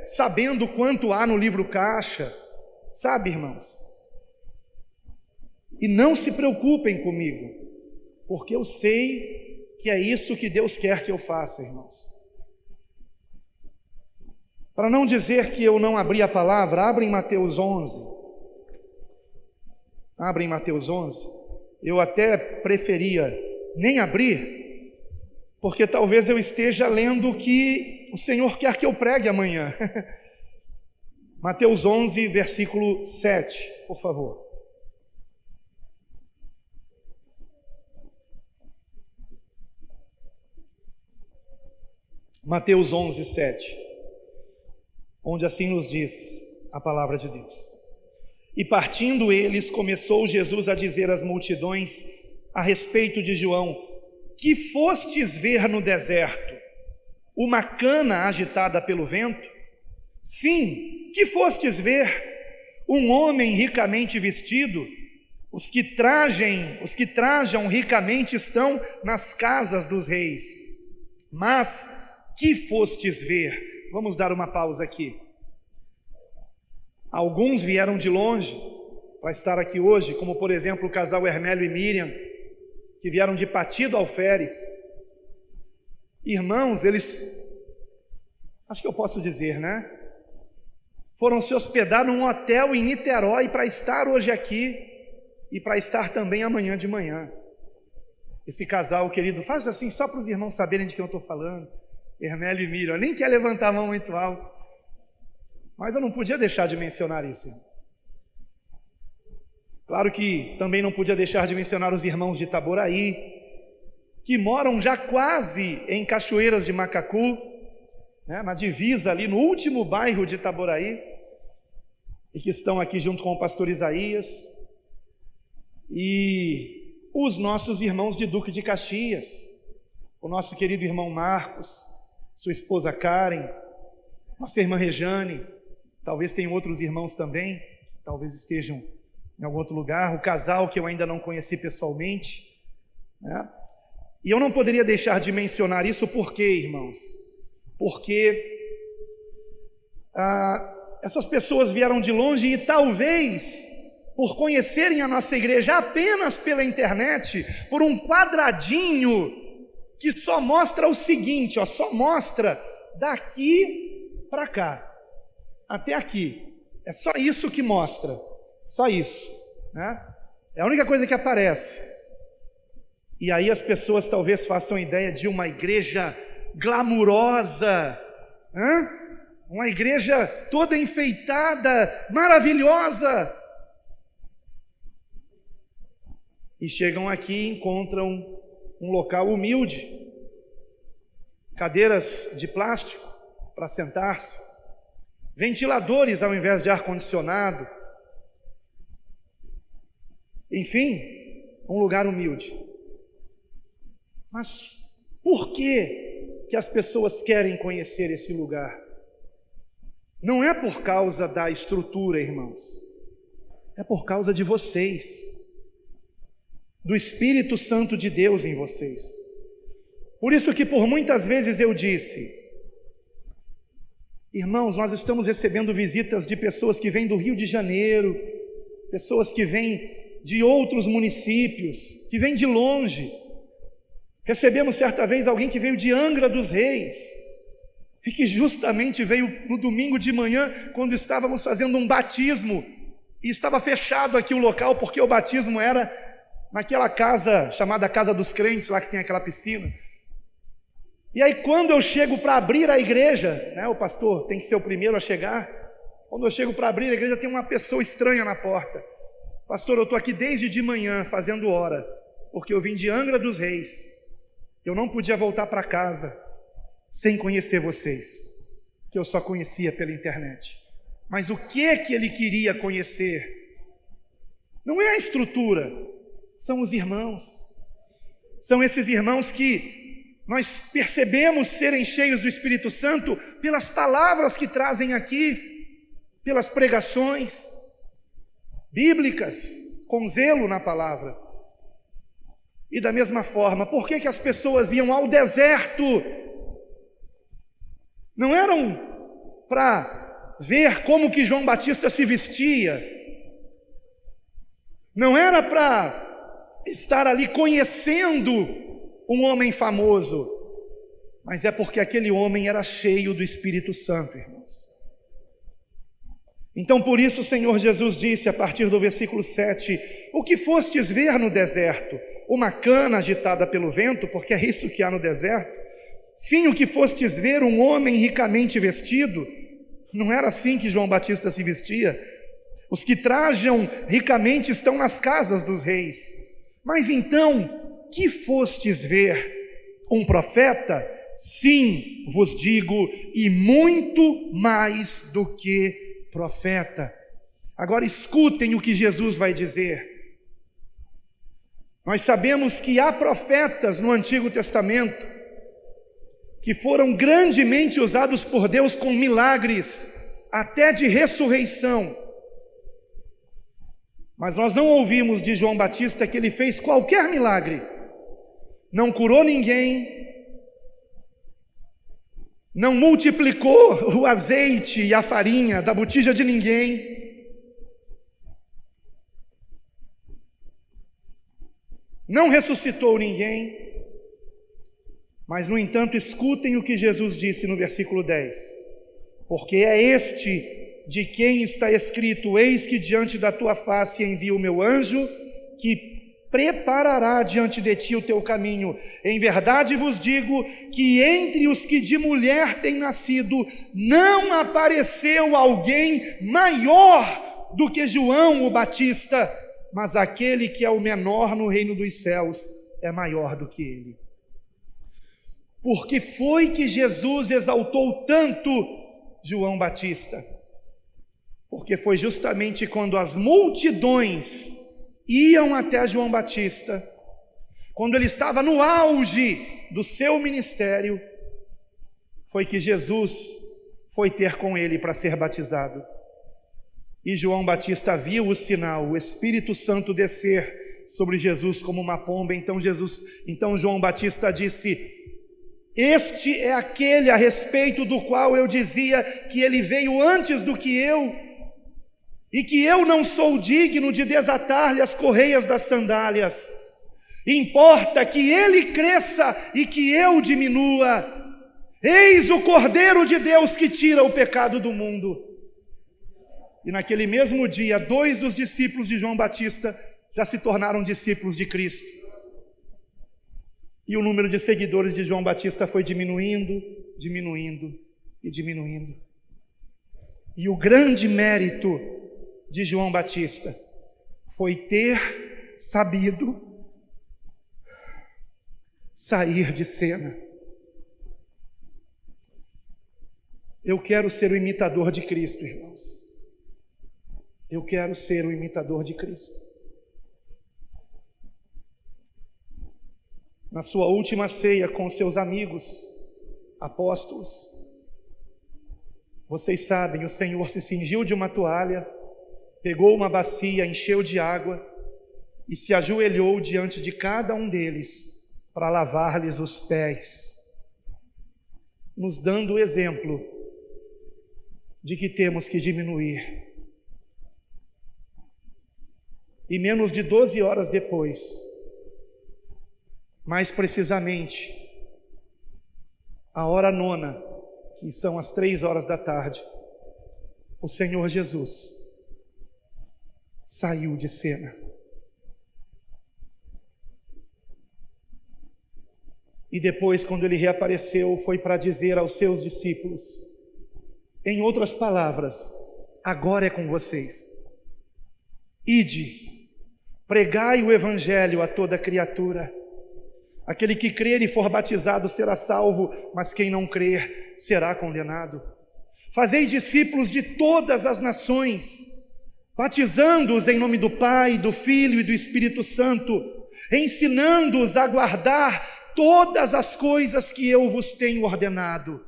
sabendo quanto há no livro caixa, sabe, irmãos? E não se preocupem comigo, porque eu sei que é isso que Deus quer que eu faça, irmãos. Para não dizer que eu não abri a palavra, abra em Mateus 11. Abra em Mateus 11. Eu até preferia nem abrir, porque talvez eu esteja lendo o que o Senhor quer que eu pregue amanhã. Mateus 11, versículo 7, por favor. Mateus 11, 7, onde assim nos diz a palavra de Deus. E partindo eles, começou Jesus a dizer às multidões a respeito de João: que fostes ver no deserto? Uma cana agitada pelo vento? Sim, que fostes ver? Um homem ricamente vestido? Os que trajam ricamente estão nas casas dos reis. Mas que fostes ver? Vamos dar uma pausa aqui. Alguns vieram de longe para estar aqui hoje, como por exemplo o casal Hermélio e Miriam, que vieram de Pati do Alferes. Irmãos, eles, acho que eu posso dizer, né? Foram se hospedar num hotel em Niterói para estar hoje aqui e para estar também amanhã de manhã. Esse casal querido, faz assim só para os irmãos saberem de quem eu estou falando. Hermélio e Miriam, nem quer levantar a mão muito alto. Mas eu não podia deixar de mencionar isso. Claro que também não podia deixar de mencionar os irmãos de Itaboraí, que moram já quase em Cachoeiras de Macacu, né, na divisa ali, no último bairro de Itaboraí, e que estão aqui junto com o pastor Isaías, e os nossos irmãos de Duque de Caxias, o nosso querido irmão Marcos, sua esposa Karen, nossa irmã Rejane, talvez tenham outros irmãos também, talvez estejam em algum outro lugar, o casal que eu ainda não conheci pessoalmente, né? E eu não poderia deixar de mencionar isso, por quê, irmãos? Porque essas pessoas vieram de longe e talvez, por conhecerem a nossa igreja apenas pela internet, por um quadradinho que só mostra o seguinte, só mostra daqui para cá, até aqui. É só isso que mostra, só isso, né? É a única coisa que aparece. E aí as pessoas talvez façam ideia de uma igreja glamurosa, uma igreja toda enfeitada, maravilhosa. E chegam aqui e encontram um local humilde, cadeiras de plástico para sentar-se, ventiladores ao invés de ar-condicionado, enfim, um lugar humilde. Mas por que as pessoas querem conhecer esse lugar? Não é por causa da estrutura, irmãos, é por causa de vocês, do Espírito Santo de Deus em vocês. Por isso que por muitas vezes eu disse: irmãos, nós estamos recebendo visitas de pessoas que vêm do Rio de Janeiro, pessoas que vêm de outros municípios, que vêm de longe. Recebemos certa vez alguém que veio de Angra dos Reis, e que justamente veio no domingo de manhã, quando estávamos fazendo um batismo, e estava fechado aqui o local, porque o batismo era naquela casa, chamada Casa dos Crentes, lá que tem aquela piscina. E aí quando eu chego para abrir a igreja, né, o pastor tem que ser o primeiro a chegar, quando eu chego para abrir a igreja tem uma pessoa estranha na porta. Pastor, eu estou aqui desde de manhã fazendo hora, porque eu vim de Angra dos Reis, eu não podia voltar para casa sem conhecer vocês. que eu só conhecia pela internet. Mas o que ele queria conhecer? Não é a estrutura, são os irmãos. São esses irmãos que nós percebemos serem cheios do Espírito Santo pelas palavras que trazem aqui, pelas pregações bíblicas, com zelo na palavra. E da mesma forma, por que as pessoas iam ao deserto? Não eram para ver como que João Batista se vestia, não era para estar ali conhecendo um homem famoso, mas é porque aquele homem era cheio do Espírito Santo, irmãos. Então por isso o Senhor Jesus disse a partir do versículo 7, o que fostes ver no deserto? Uma cana agitada pelo vento, porque é isso que há no deserto? Sim, o que fostes ver um homem ricamente vestido? Não era assim que João Batista se vestia. Os que trajam ricamente estão nas casas dos reis. Mas então, que fostes ver? Um profeta? Sim, vos digo, e muito mais do que profeta. Agora escutem o que Jesus vai dizer. Nós sabemos que há profetas no Antigo Testamento que foram grandemente usados por Deus com milagres, até de ressurreição. Mas nós não ouvimos de João Batista que ele fez qualquer milagre. Não curou ninguém, não multiplicou o azeite e a farinha da botija de ninguém. Não ressuscitou ninguém. Mas, no entanto, escutem o que Jesus disse no versículo 10. Porque é este de quem está escrito, eis que diante da tua face envio o meu anjo, que preparará diante de ti o teu caminho. Em verdade vos digo que entre os que de mulher têm nascido, não apareceu alguém maior do que João o Batista, mas aquele que é o menor no reino dos céus é maior do que ele. Porque foi que Jesus exaltou tanto João Batista? Porque foi justamente quando as multidões iam até João Batista, quando ele estava no auge do seu ministério, foi que Jesus foi ter com ele para ser batizado. E João Batista viu o sinal, o Espírito Santo descer sobre Jesus como uma pomba. Então João Batista disse: este é aquele a respeito do qual eu dizia que ele veio antes do que eu, e que eu não sou digno de desatar-lhe as correias das sandálias. Importa que ele cresça e que eu diminua. Eis o Cordeiro de Deus que tira o pecado do mundo. E naquele mesmo dia, 2 dos discípulos de João Batista já se tornaram discípulos de Cristo. E o número de seguidores de João Batista foi diminuindo, diminuindo e diminuindo. E o grande mérito de João Batista foi ter sabido sair de cena. Eu quero ser o imitador de Cristo, irmãos. Eu quero ser o imitador de Cristo. Na sua última ceia com seus amigos, apóstolos, vocês sabem, o Senhor se cingiu de uma toalha, pegou uma bacia, encheu de água e se ajoelhou diante de cada um deles para lavar-lhes os pés, nos dando o exemplo de que temos que diminuir. E menos de 12 horas depois, mais precisamente, a hora 9, que são as 3 horas da tarde, o Senhor Jesus saiu de cena. E depois, quando ele reapareceu, foi para dizer aos seus discípulos, em outras palavras, agora é com vocês. Ide, pregai o evangelho a toda criatura. Aquele que crer e for batizado será salvo, mas quem não crer será condenado. Fazei discípulos de todas as nações, batizando-os em nome do Pai, do Filho e do Espírito Santo, ensinando-os a guardar todas as coisas que eu vos tenho ordenado.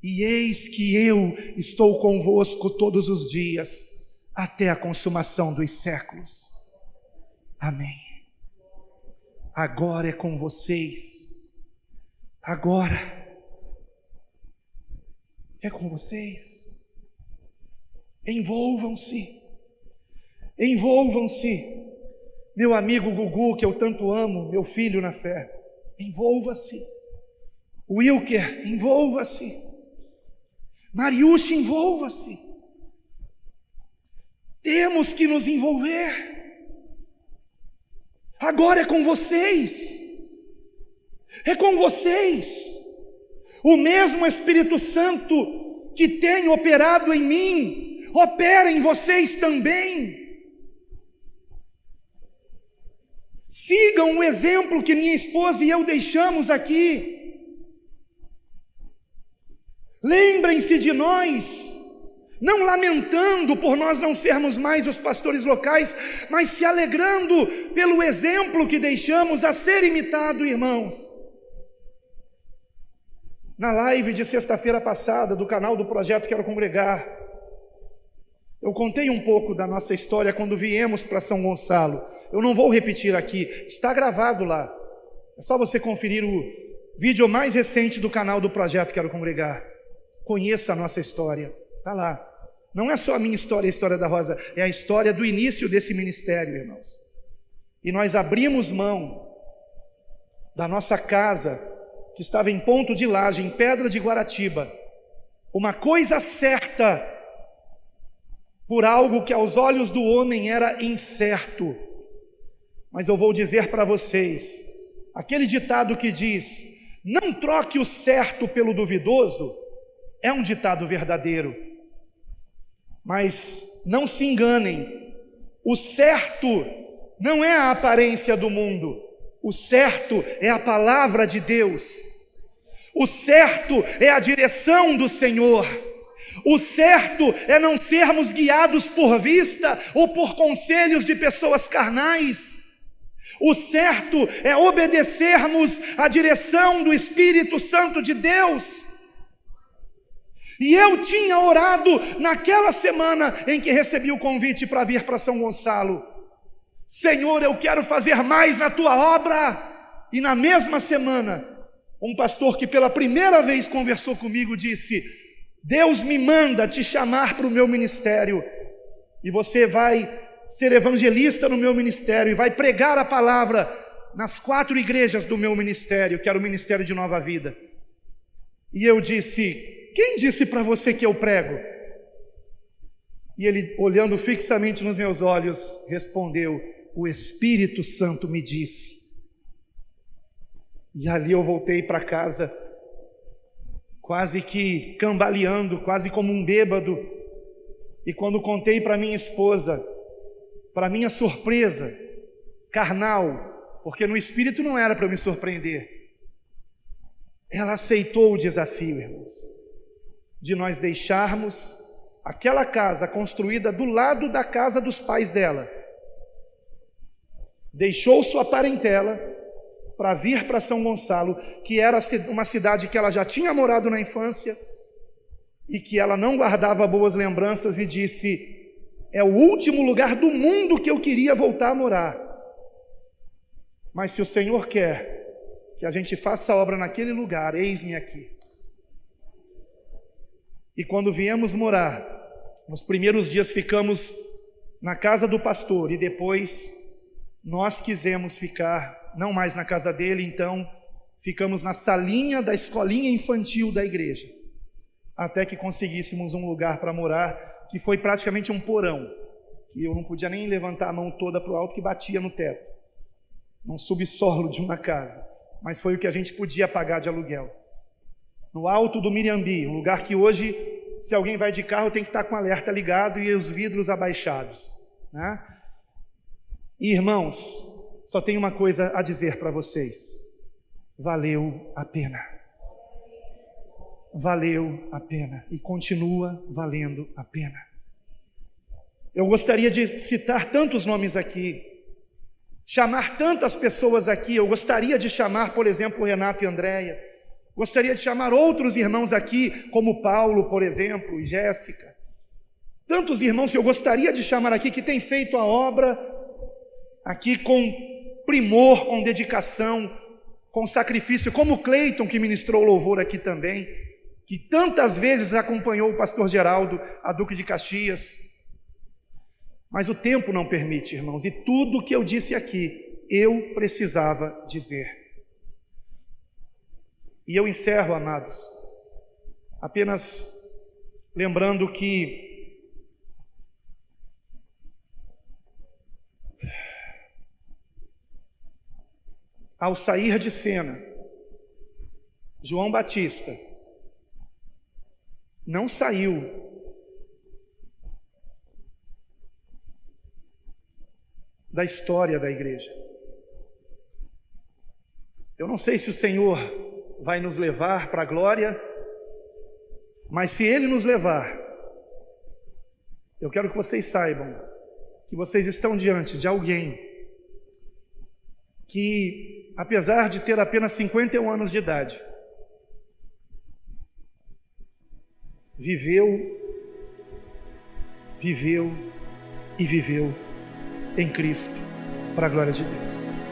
E eis que eu estou convosco todos os dias, até a consumação dos séculos. Amém. Agora é com vocês. Agora é com vocês. Envolvam-se. Envolvam-se. Meu amigo Gugu, que eu tanto amo, meu filho na fé, envolva-se. Wilker, envolva-se. Mariucci, envolva-se. Temos que nos envolver. Agora é com vocês. É com vocês. O mesmo Espírito Santo que tem operado em mim, opera em vocês também. Sigam o exemplo que minha esposa e eu deixamos aqui. Lembrem-se de nós, não lamentando por nós não sermos mais os pastores locais, mas se alegrando pelo exemplo que deixamos a ser imitado, irmãos. Na live de sexta-feira passada, do canal do Projeto Quero Congregar, eu contei um pouco da nossa história quando viemos para São Gonçalo. Eu não vou repetir aqui, está gravado lá. É só você conferir o vídeo mais recente do canal do Projeto Quero Congregar. Conheça a nossa história, está lá. Não é só a minha história, a história da Rosa, é a história do início desse ministério, irmãos. E nós abrimos mão da nossa casa, que estava em Ponto de Laje, em Pedra de Guaratiba, uma coisa certa, por algo que aos olhos do homem era incerto. Mas eu vou dizer para vocês, aquele ditado que diz, não troque o certo pelo duvidoso, é um ditado verdadeiro. Mas não se enganem, o certo não é a aparência do mundo, o certo é a palavra de Deus, o certo é a direção do Senhor, o certo é não sermos guiados por vista ou por conselhos de pessoas carnais. O certo é obedecermos à direção do Espírito Santo de Deus. E eu tinha orado naquela semana em que recebi o convite para vir para São Gonçalo. Senhor, eu quero fazer mais na tua obra. E na mesma semana, um pastor que pela primeira vez conversou comigo disse, Deus me manda te chamar para o meu ministério. E você vai ser evangelista no meu ministério e vai pregar a palavra nas 4 igrejas do meu ministério, que era o Ministério de Nova Vida. E eu disse, quem disse para você que eu prego? E ele, olhando fixamente nos meus olhos, respondeu, o Espírito Santo me disse. E ali eu voltei para casa, quase que cambaleando, quase como um bêbado. E quando contei para minha esposa, para minha surpresa, carnal, porque no Espírito não era para me surpreender, ela aceitou o desafio, irmãos, de nós deixarmos aquela casa construída do lado da casa dos pais dela, deixou sua parentela para vir para São Gonçalo, que era uma cidade que ela já tinha morado na infância e que ela não guardava boas lembranças, e disse, é o último lugar do mundo que eu queria voltar a morar. Mas se o Senhor quer que a gente faça a obra naquele lugar, eis-me aqui. E quando viemos morar, nos primeiros dias ficamos na casa do pastor e depois nós quisemos ficar, não mais na casa dele, então ficamos na salinha da escolinha infantil da igreja, até que conseguíssemos um lugar para morar, que foi praticamente um porão, que eu não podia nem levantar a mão toda para o alto, que batia no teto, num subsolo de uma casa, mas foi o que a gente podia pagar de aluguel, no alto do Miriambi, um lugar que hoje, se alguém vai de carro, tem que estar com o alerta ligado e os vidros abaixados, né? E, irmãos, só tenho uma coisa a dizer para vocês, valeu a pena. valeu a pena e continua valendo a pena. Eu gostaria de citar tantos nomes aqui, chamar tantas pessoas aqui. Eu gostaria de chamar, por exemplo, Renato e Andréia. Gostaria de chamar outros irmãos aqui, como Paulo, por exemplo, e Jéssica. Tantos irmãos que eu gostaria de chamar aqui, que têm feito a obra aqui com primor, com dedicação, com sacrifício, como o Cleiton, que ministrou louvor aqui também, que tantas vezes acompanhou o pastor Geraldo, a Duque de Caxias. Mas o tempo não permite, irmãos, e tudo que eu disse aqui, eu precisava dizer. E eu encerro, amados, apenas lembrando que ao sair de cena, João Batista não saiu da história da igreja. Eu não sei se o Senhor vai nos levar para a glória, mas se Ele nos levar, eu quero que vocês saibam que vocês estão diante de alguém que, apesar de ter apenas 51 anos de idade, viveu e viveu em Cristo, para a glória de Deus.